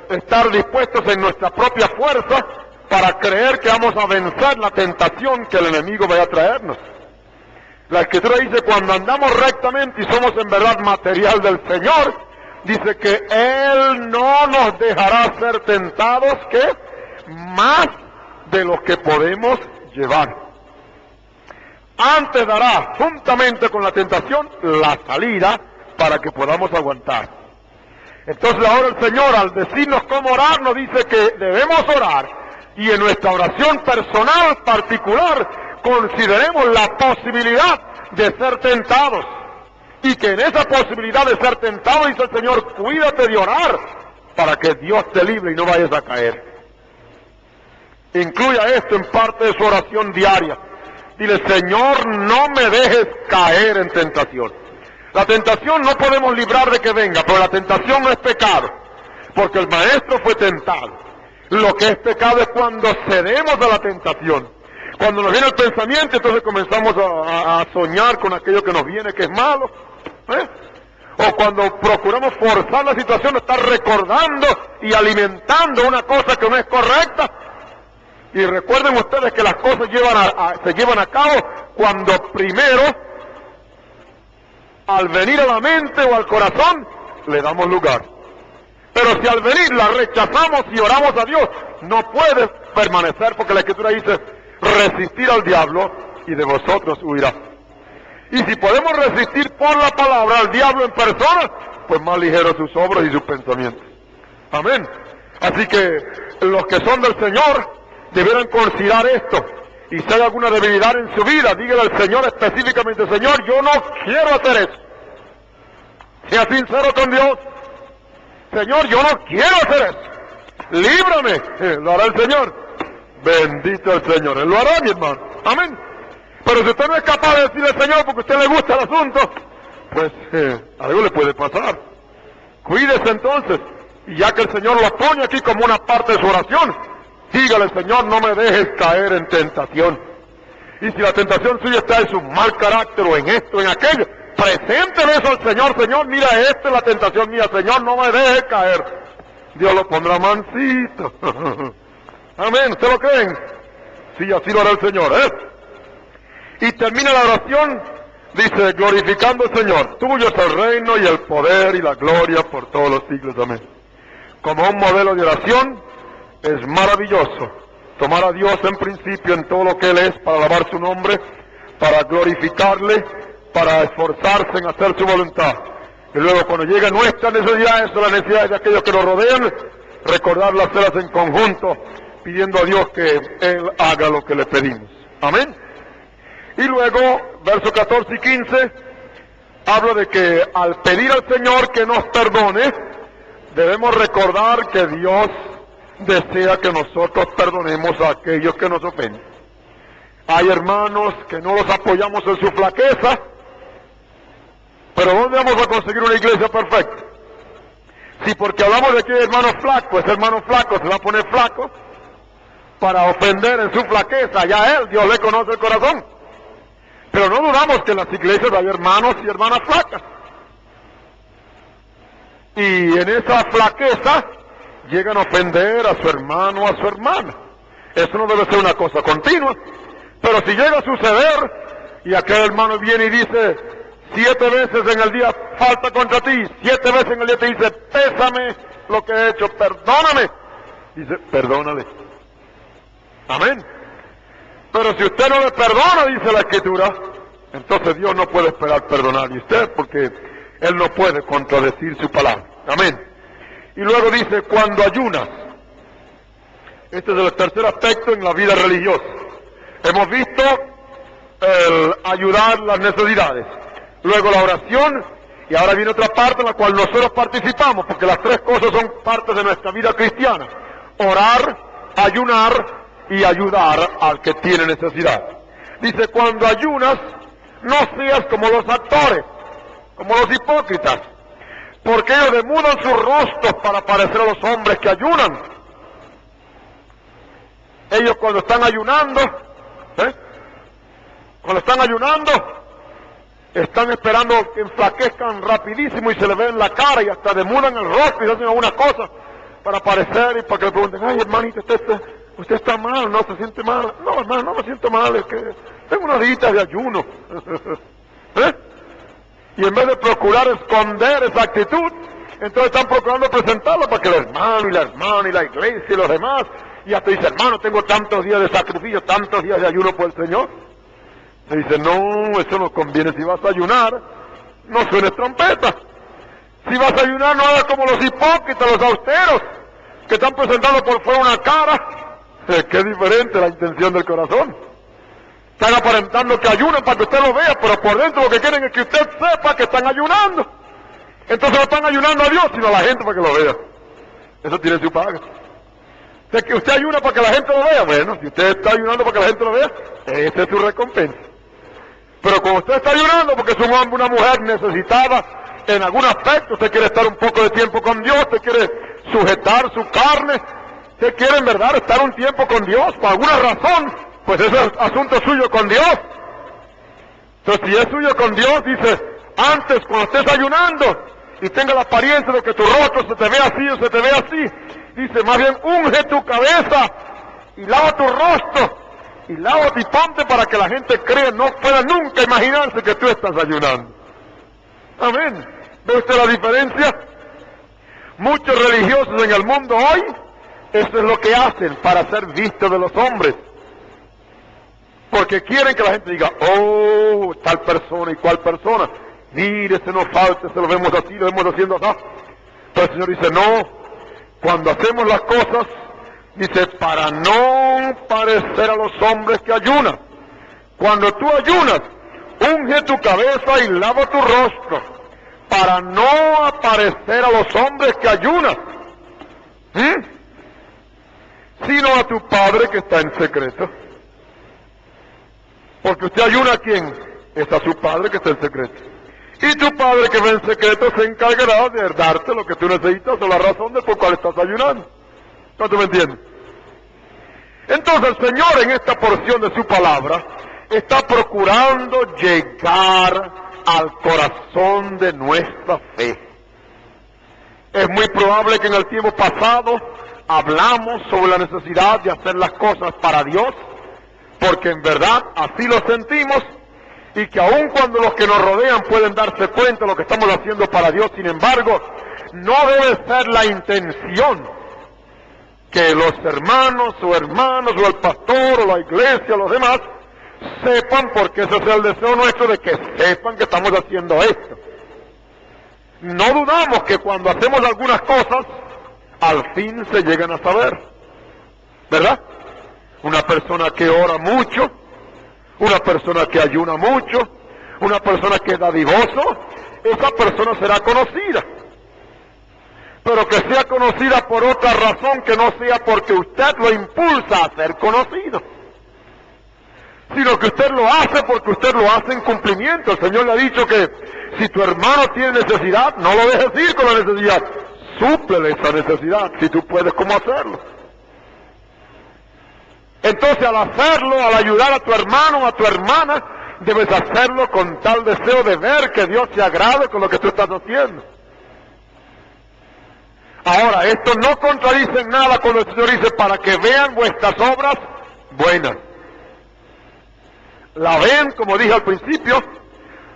estar dispuestos en nuestra propia fuerza para creer que vamos a vencer la tentación que el enemigo vaya a traernos. La Escritura dice, cuando andamos rectamente y somos en verdad material del Señor, dice que Él no nos dejará ser tentados, que más de lo que podemos llevar. Antes dará, juntamente con la tentación, la salida para que podamos aguantar. Entonces ahora el Señor, al decirnos cómo orar, nos dice que debemos orar Y en nuestra oración personal particular, consideremos la posibilidad de ser tentados. Y que en esa posibilidad de ser tentado, dice el Señor, cuídate de orar para que Dios te libre y no vayas a caer. Incluya esto en parte de su oración diaria. Dile, Señor, no me dejes caer en tentación. La tentación no podemos librar de que venga, pero la tentación no es pecado, porque el maestro fue tentado. Lo que es pecado es cuando cedemos a la tentación. Cuando nos viene el pensamiento, entonces comenzamos a soñar con aquello que nos viene que es malo. O cuando procuramos forzar la situación, estar recordando y alimentando una cosa que no es correcta. Y recuerden ustedes que las cosas se llevan a cabo cuando primero, al venir a la mente o al corazón, le damos lugar. Pero si al venir la rechazamos y oramos a Dios, no puede permanecer, porque la Escritura dice, resistir al diablo y de vosotros huirá. Y si podemos resistir por la palabra al diablo en persona, pues más ligeros sus obras y sus pensamientos. Amén. Así que los que son del Señor debieran considerar esto. Y si hay alguna debilidad en su vida, dígale al Señor específicamente, Señor, yo no quiero hacer eso. Sea sincero con Dios. Señor, yo no quiero hacer eso. Líbrame. Lo hará el Señor. Bendito el Señor. Él lo hará, mi hermano. Amén. Pero si usted no es capaz de decirle al Señor porque a usted le gusta el asunto, pues algo le puede pasar. Cuídese entonces. Y ya que el Señor lo pone aquí como una parte de su oración, dígale, Señor, no me dejes caer en tentación. Y si la tentación suya está en su mal carácter o en esto, en aquello, preséntele eso al Señor. Señor, mira, esta es la tentación mía. Señor, no me dejes caer. Dios lo pondrá mansito. Amén. ¿Ustedes lo creen? Sí, así lo hará el Señor, Y termina la oración, dice, glorificando al Señor. Tuyo es el reino y el poder y la gloria por todos los siglos. Amén. Como un modelo de oración, es maravilloso tomar a Dios en principio en todo lo que Él es, para alabar su nombre, para glorificarle, para esforzarse en hacer su voluntad. Y luego cuando lleguen nuestras necesidades o las necesidades de aquellos que nos rodean, recordarlas, hacerlas en conjunto, pidiendo a Dios que Él haga lo que le pedimos. Amén. Y luego, versos 14 y 15, habla de que al pedir al Señor que nos perdone, debemos recordar que Dios desea que nosotros perdonemos a aquellos que nos ofenden. Hay hermanos que no los apoyamos en su flaqueza, pero ¿dónde vamos a conseguir una iglesia perfecta? Si porque hablamos de que hay hermano flaco, ese hermano flaco se va a poner flaco para ofender en su flaqueza, ya él, Dios le conoce el corazón. Pero no dudamos que en las iglesias hay hermanos y hermanas flacas. Y en esa flaqueza llegan a ofender a su hermano o a su hermana. Eso no debe ser una cosa continua. Pero si llega a suceder y aquel hermano viene y dice 7 veces en el día falta contra ti, 7 veces en el día te dice pésame lo que he hecho, perdóname, dice perdónale. Amén. Pero si usted no le perdona, dice la Escritura, entonces Dios no puede esperar perdonarle a usted, porque Él no puede contradecir su palabra. Amén. Y luego dice, cuando ayunas. Este es el tercer aspecto en la vida religiosa. Hemos visto el ayudar las necesidades, luego la oración, y ahora viene otra parte en la cual nosotros participamos, porque las tres cosas son partes de nuestra vida cristiana: orar, ayunar y ayudar al que tiene necesidad. Dice, cuando ayunas, no seas como los actores, como los hipócritas, porque ellos demudan sus rostros para parecer a los hombres que ayunan. Ellos cuando están ayunando, están esperando que enflaquezcan rapidísimo y se le ve en la cara y hasta demudan el rostro y hacen algunas cosas para parecer y para que le pregunten, ay hermanito, usted está mal, no se siente mal. No, hermano, no me siento mal, es que tengo unas días de ayuno. Y en vez de procurar esconder esa actitud, entonces están procurando presentarla para que el hermano y la hermana y la iglesia y los demás, y hasta dice, hermano, tengo tantos días de sacrificio, tantos días de ayuno por el Señor. Se dice, no, eso no conviene. Si vas a ayunar, no suenes trompeta. Si vas a ayunar, no hagas como los hipócritas, los austeros, que están presentando por fuera una cara, Qué diferente la intención del corazón. Están aparentando que ayunan para que usted lo vea, pero por dentro lo que quieren es que usted sepa que están ayunando. Entonces no están ayunando a Dios, sino a la gente para que lo vea. Eso tiene su paga. De que usted ayuna para que la gente lo vea, bueno, si usted está ayunando para que la gente lo vea, esa es su recompensa. Pero cuando usted está ayunando porque es un hombre, una mujer necesitada en algún aspecto, usted quiere estar un poco de tiempo con Dios, usted quiere sujetar su carne, usted quiere en verdad estar un tiempo con Dios, por alguna razón, pues eso es asunto suyo con Dios. Entonces si es suyo con Dios, dice, antes cuando estés ayunando y tenga la apariencia de que tu rostro se te ve así o se te ve así, dice, más bien unge tu cabeza y lava tu rostro y lávate y ponte para que la gente crea, no pueda nunca imaginarse que tú estás ayunando. Amén. ¿Ve usted la diferencia? Muchos religiosos en el mundo hoy, eso es lo que hacen para ser vistos de los hombres. Porque quieren que la gente diga, oh, tal persona y cual persona. Mire, se nos falta, se lo vemos así, lo vemos haciendo así. Pero el Señor dice, no, cuando hacemos las cosas, dice, para no parecer a los hombres que ayunan. Cuando tú ayunas, unge tu cabeza y lava tu rostro, para no aparecer a los hombres que ayunan, sino a tu Padre que está en secreto. Porque usted ayuna a quién? Es a su Padre que está en secreto. Y tu Padre que ve en secreto se encargará de darte lo que tú necesitas o la razón de por cual estás ayunando. ¿No tú me entiendes? Entonces el Señor en esta porción de su palabra está procurando llegar al corazón de nuestra fe. Es muy probable que en el tiempo pasado hablamos sobre la necesidad de hacer las cosas para Dios, porque en verdad así lo sentimos, y que aun cuando los que nos rodean pueden darse cuenta de lo que estamos haciendo para Dios, sin embargo, no debe ser la intención que los hermanos o el pastor o la iglesia o los demás sepan, porque ese es el deseo nuestro, de que sepan que estamos haciendo esto. No dudamos que cuando hacemos algunas cosas, al fin se llegan a saber, ¿verdad? Una persona que ora mucho, una persona que ayuna mucho, una persona que es dadivoso, esa persona será conocida. Pero que sea conocida por otra razón que no sea porque usted lo impulsa a ser conocido, sino que usted lo hace porque usted lo hace en cumplimiento. El Señor le ha dicho que si tu hermano tiene necesidad, no lo dejes ir con la necesidad, súplele esa necesidad, si tú puedes, ¿cómo hacerlo? Entonces al hacerlo, al ayudar a tu hermano o a tu hermana, debes hacerlo con tal deseo de ver que Dios se agrade con lo que tú estás haciendo. Ahora, esto no contradice en nada cuando el Señor dice, para que vean vuestras obras buenas. La ven, como dije al principio,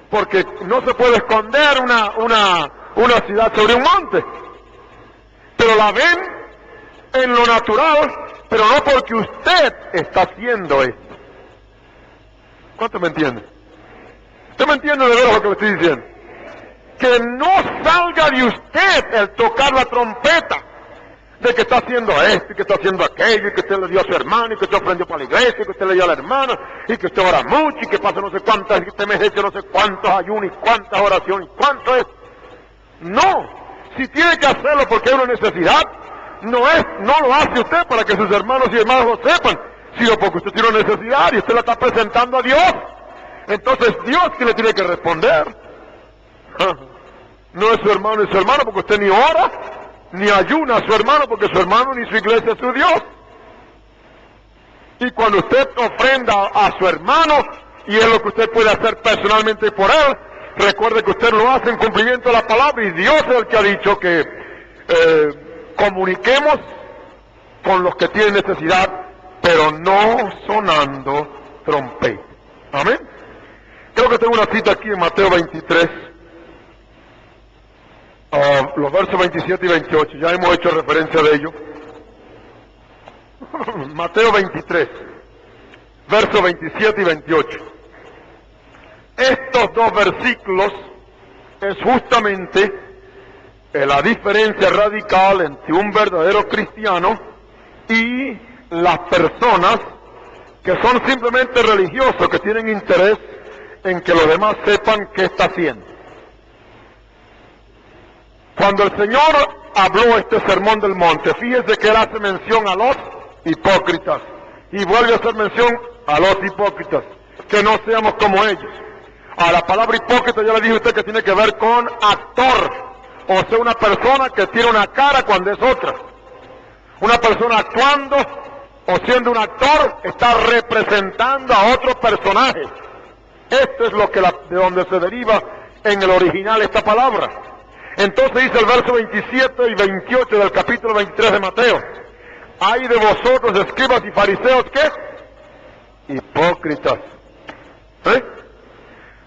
porque no se puede esconder una ciudad sobre un monte. Pero la ven en lo natural, pero no porque usted está haciendo esto. ¿Cuánto me entiende? ¿Usted me entiende de verdad lo que le estoy diciendo? Que no salga de usted el tocar la trompeta de que está haciendo esto y que está haciendo aquello, y que usted le dio a su hermano, y que usted ofrendió para la iglesia, y que usted le dio a la hermana, y que usted ora mucho, y que pasa no sé cuántas, y que usted me ha hecho no sé cuántos ayunos, y cuántas oraciones, y cuánto es. No, si tiene que hacerlo porque hay una necesidad, no lo hace usted para que sus hermanos y hermanas lo sepan, sino porque usted tiene una necesidad y usted la está presentando a Dios. Entonces Dios que le tiene que responder. No es su hermano y su hermana porque usted ni ora, ni ayuna a su hermano porque su hermano ni su iglesia es su Dios. Y cuando usted ofrenda a su hermano, y es lo que usted puede hacer personalmente por él, recuerde que usted lo hace en cumplimiento de la palabra, y Dios es el que ha dicho que comuniquemos con los que tienen necesidad, pero no sonando trompeta. Amén. Creo que tengo una cita aquí en Mateo 23, los versos 27 y 28, ya hemos hecho referencia de ello. Mateo 23, versos 27 y 28. Estos dos versículos es justamente la diferencia radical entre un verdadero cristiano y las personas que son simplemente religiosos, que tienen interés en que los demás sepan qué está haciendo. Cuando el Señor habló este sermón del monte, fíjese que él hace mención a los hipócritas y vuelve a hacer mención a los hipócritas, que no seamos como ellos. A la palabra hipócrita ya le dije a usted que tiene que ver con actor, o sea, una persona que tiene una cara cuando es otra. Una persona actuando o siendo un actor está representando a otro personaje. Esto es lo que de donde se deriva en el original esta palabra. Entonces dice el verso 27 y 28 del capítulo 23 de Mateo: ay de vosotros, escribas y fariseos, ¿qué? Hipócritas.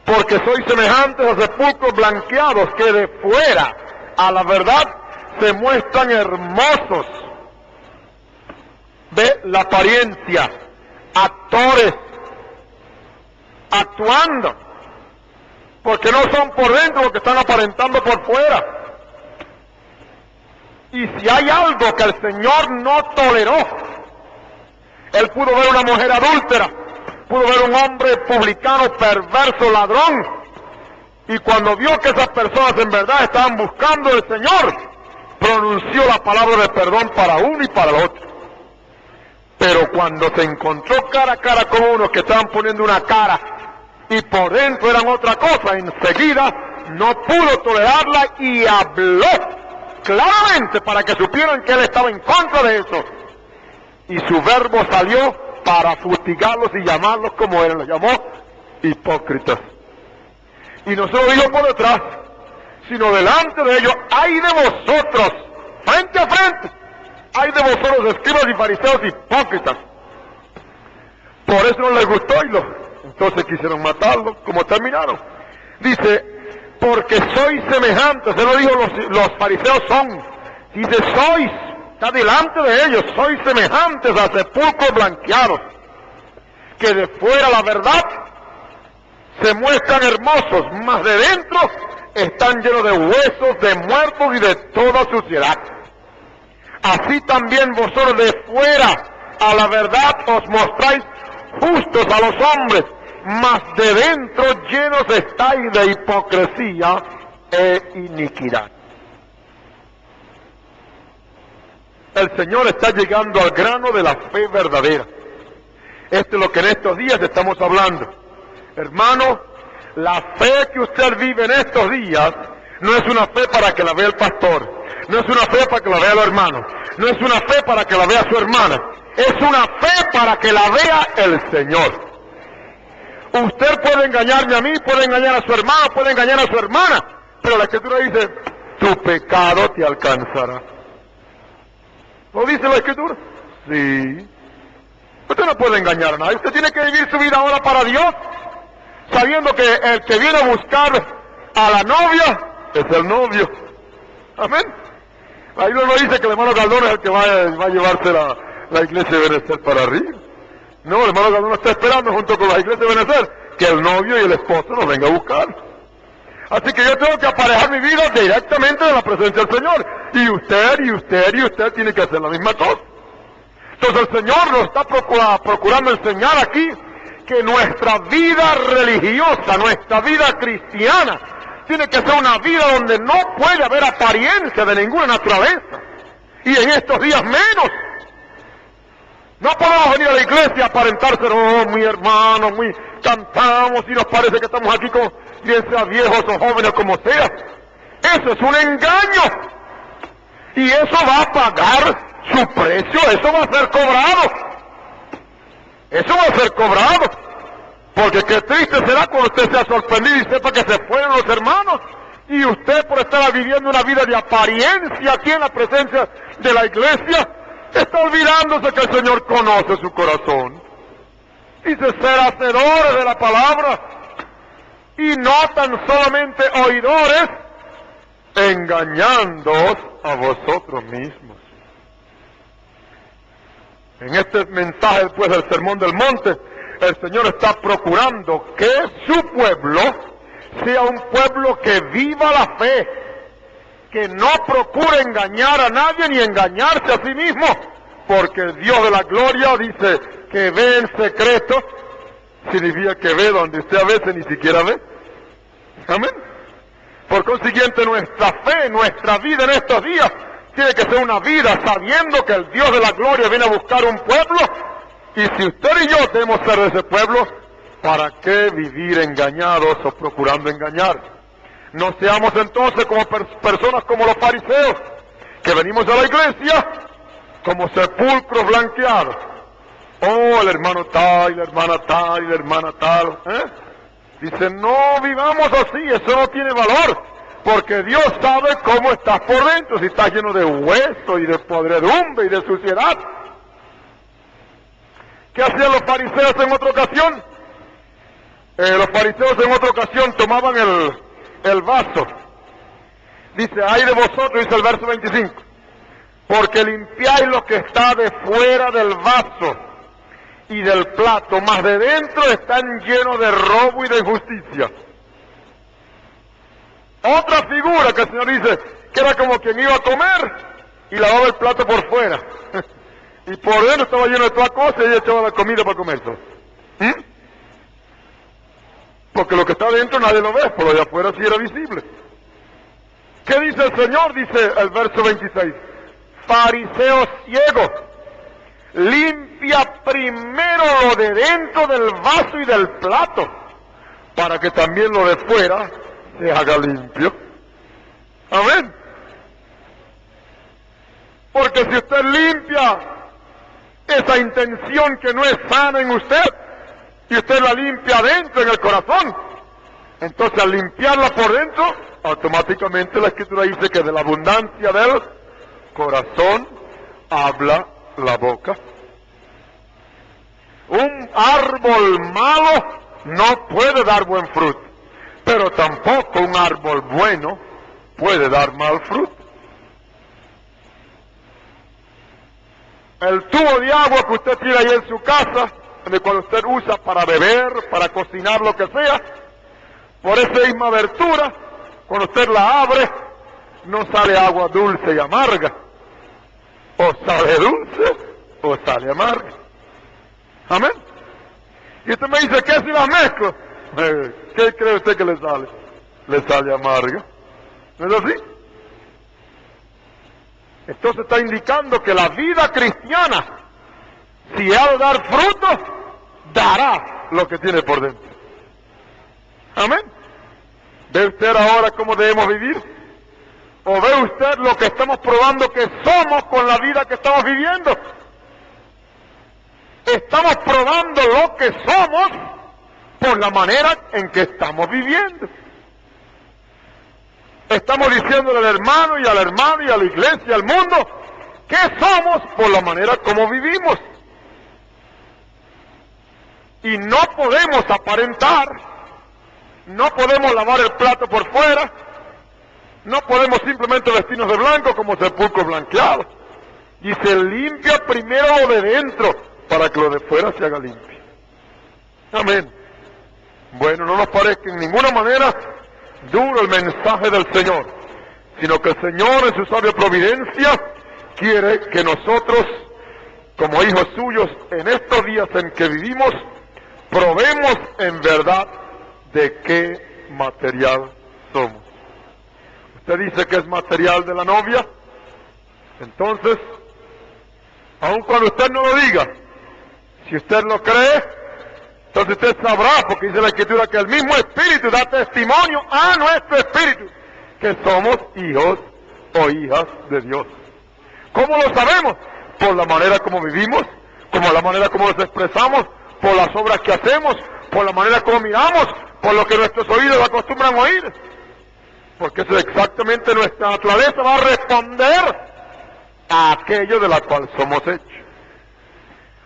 Porque sois semejantes a sepulcros blanqueados, que de fuera a la verdad se muestran hermosos. Ve la apariencia, actores, actuando, porque no son por dentro lo que están aparentando por fuera. Y si hay algo que el Señor no toleró, Él pudo ver una mujer adúltera, pudo ver un hombre publicano, perverso, ladrón, y cuando vio que esas personas en verdad estaban buscando al Señor, pronunció la palabra de perdón para uno y para el otro. Pero cuando se encontró cara a cara con unos que estaban poniendo una cara y por dentro eran otra cosa, enseguida no pudo tolerarla y habló claramente para que supieran que él estaba en contra de eso. Y su verbo salió para fustigarlos y llamarlos como él los llamó, hipócritas. Y no se lo dijo por detrás, sino delante de ellos: ay de vosotros, frente a frente, ay de vosotros, escribas y fariseos hipócritas. Por eso no les gustó y entonces quisieron matarlo. Como terminaron, dice: porque sois semejantes. Él lo dijo, los fariseos son, dice sois, está delante de ellos, sois semejantes a sepulcros blanqueados, que de fuera la verdad se muestran hermosos, mas de dentro están llenos de huesos, de muertos y de toda suciedad. Así también vosotros de fuera a la verdad os mostráis justos a los hombres, mas de dentro llenos estáis de hipocresía e iniquidad. El Señor está llegando al grano de la fe verdadera. Esto es lo que en estos días estamos hablando. Hermano, la fe que usted vive en estos días no es una fe para que la vea el pastor, no es una fe para que la vea el hermano, no es una fe para que la vea su hermana, es una fe para que la vea el Señor. Usted puede engañarme a mí, puede engañar a su hermano, puede engañar a su hermana, pero la Escritura dice: tu pecado te alcanzará. ¿Lo dice la Escritura? Sí. Usted no puede engañar a nadie, usted tiene que vivir su vida ahora para Dios, sabiendo que el que viene a buscar a la novia es el novio. Amén. Ahí no dice que el hermano Galdón es el que va a llevarse la iglesia de Benecer para arriba. No, el hermano Galdón está esperando junto con la iglesia de Benecer que el novio y el esposo nos venga a buscar. Así que yo tengo que aparejar mi vida directamente de la presencia del Señor. Y usted tiene que hacer la misma cosa. Entonces el Señor nos está procurando enseñar aquí que nuestra vida religiosa, nuestra vida cristiana, tiene que ser una vida donde no puede haber apariencia de ninguna naturaleza. Y en estos días menos. No podemos venir a la iglesia a aparentar ser, oh, mi hermano, cantamos y nos parece que estamos aquí como, bien sea viejos o jóvenes, como sea. Eso es un engaño. Y eso va a pagar su precio, eso va a ser cobrado. Eso va a ser cobrado. Porque qué triste será cuando usted sea sorprendido y sepa que se fueron los hermanos. Y usted, por estar viviendo una vida de apariencia aquí en la presencia de la iglesia, está olvidándose que el Señor conoce su corazón. Dice: ser hacedores de la palabra y no tan solamente oidores, engañándoos a vosotros mismos. En este mensaje después del Sermón del Monte, el Señor está procurando que su pueblo sea un pueblo que viva la fe, que no procure engañar a nadie ni engañarse a sí mismo, porque el Dios de la gloria dice que ve en secreto, significa que ve donde usted a veces ni siquiera ve. Amén. Por consiguiente, nuestra fe, nuestra vida en estos días, tiene que ser una vida sabiendo que el Dios de la gloria viene a buscar un pueblo, y si usted y yo debemos ser de ese pueblo, ¿para qué vivir engañados o procurando engañar? No seamos entonces como personas como los fariseos, que venimos a la iglesia como sepulcros blanqueados. Oh, el hermano tal, y la hermana tal, y la hermana tal. Dice, no vivamos así, eso no tiene valor, porque Dios sabe cómo estás por dentro, si estás lleno de hueso y de podredumbre y de suciedad. ¿Qué hacían los fariseos en otra ocasión? Los fariseos en otra ocasión tomaban el vaso. Dice, ay de vosotros, dice el verso 25, porque limpiáis lo que está de fuera del vaso y del plato, mas de dentro están llenos de robo y de injusticia. Otra figura que el Señor dice, que era como quien iba a comer y lavaba el plato por fuera. Y por dentro estaba lleno de toda cosa y ella echaba la comida para comerse. Porque lo que está dentro nadie lo ve, por allá afuera sí era visible. ¿Qué dice el Señor? Dice el verso 26. Fariseo ciego, limpia primero lo de dentro del vaso y del plato, para que también lo de fuera se haga limpio. Amén. Porque si usted limpia esa intención que no es sana en usted, y usted la limpia adentro en el corazón, entonces al limpiarla por dentro, automáticamente la Escritura dice que de la abundancia del corazón habla la boca. Un árbol malo no puede dar buen fruto, pero tampoco un árbol bueno puede dar mal fruto. El tubo de agua que usted tiene ahí en su casa, de cual usted usa para beber, para cocinar, lo que sea, por esa misma abertura, cuando usted la abre, no sale agua dulce y amarga, o sale dulce o sale amarga. Amén. Y usted me dice, ¿qué si las mezclo? ¿Qué cree usted que le sale? Le sale amarga. ¿No es así? Entonces está indicando que la vida cristiana, si ha de dar fruto, dará lo que tiene por dentro. Amén. ¿Ve usted ahora cómo debemos vivir? ¿O ve usted lo que estamos probando que somos con la vida que estamos viviendo? Estamos probando lo que somos por la manera en que estamos viviendo. Estamos diciéndole al hermano y a la hermana y a la iglesia y al mundo que somos por la manera como vivimos. Y no podemos aparentar, no podemos lavar el plato por fuera, no podemos simplemente vestirnos de blanco como sepulcros blanqueados. Y se limpia primero lo de dentro para que lo de fuera se haga limpio. Amén. Bueno, no nos parezca en ninguna manera duro el mensaje del Señor, sino que el Señor en su sabia providencia quiere que nosotros, como hijos suyos, en estos días en que vivimos, probemos en verdad de qué material somos. Usted dice que es material de la novia, entonces, aun cuando usted no lo diga, si usted lo cree, entonces usted sabrá, porque dice la Escritura que el mismo Espíritu da testimonio a nuestro Espíritu que somos hijos o hijas de Dios. ¿Cómo lo sabemos? Por la manera como vivimos, como la manera como nos expresamos, por las obras que hacemos, por la manera como miramos, por lo que nuestros oídos acostumbran a oír. Porque eso es exactamente nuestra naturaleza, va a responder a aquello de la cual somos hechos.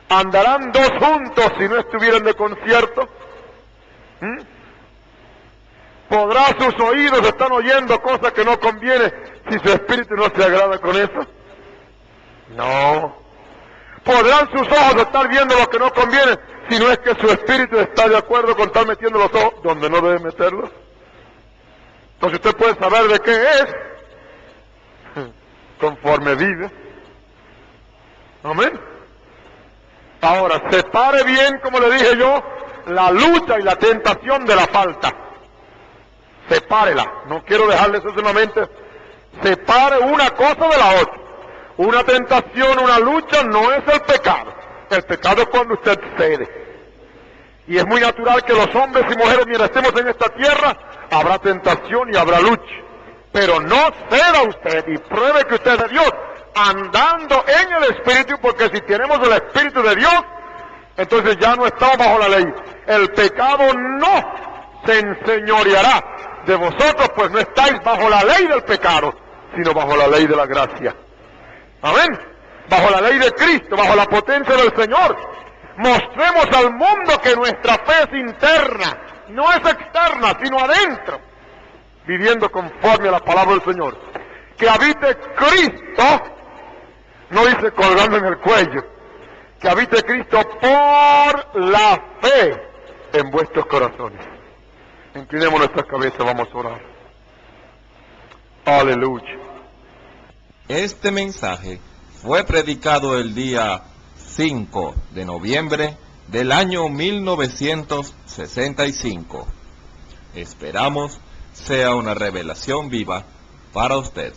¿Andarán dos juntos si no estuvieran de concierto? ¿Podrá sus oídos estar oyendo cosas que no conviene si su espíritu no se agrada con eso? No. ¿Podrán sus ojos estar viendo lo que no conviene si no es que su espíritu está de acuerdo con estar metiendo los ojos donde no debe meterlos? Entonces usted puede saber de qué es conforme vive. Amén. Ahora, separe bien, como le dije yo, la lucha y la tentación de la falta. Sepárela. No quiero dejarle eso solamente. Separe una cosa de la otra. Una tentación, una lucha no es el pecado. El pecado es cuando usted cede. Y es muy natural que los hombres y mujeres, mientras estemos en esta tierra, habrá tentación y habrá lucha. Pero no ceda usted y pruebe que usted es de Dios, andando en el Espíritu, porque si tenemos el Espíritu de Dios, entonces ya no estamos bajo la ley. El pecado no se enseñoreará de vosotros, pues no estáis bajo la ley del pecado, sino bajo la ley de la gracia. Amén. Bajo la ley de Cristo, bajo la potencia del Señor. Mostremos al mundo que nuestra fe es interna, no es externa, sino adentro, viviendo conforme a la palabra del Señor. Que habite Cristo, no dice colgando en el cuello, que habite Cristo por la fe en vuestros corazones. Inclinemos nuestras cabezas, vamos a orar. Aleluya. Este mensaje fue predicado el día 5 de noviembre del año 1965. Esperamos sea una revelación viva para usted.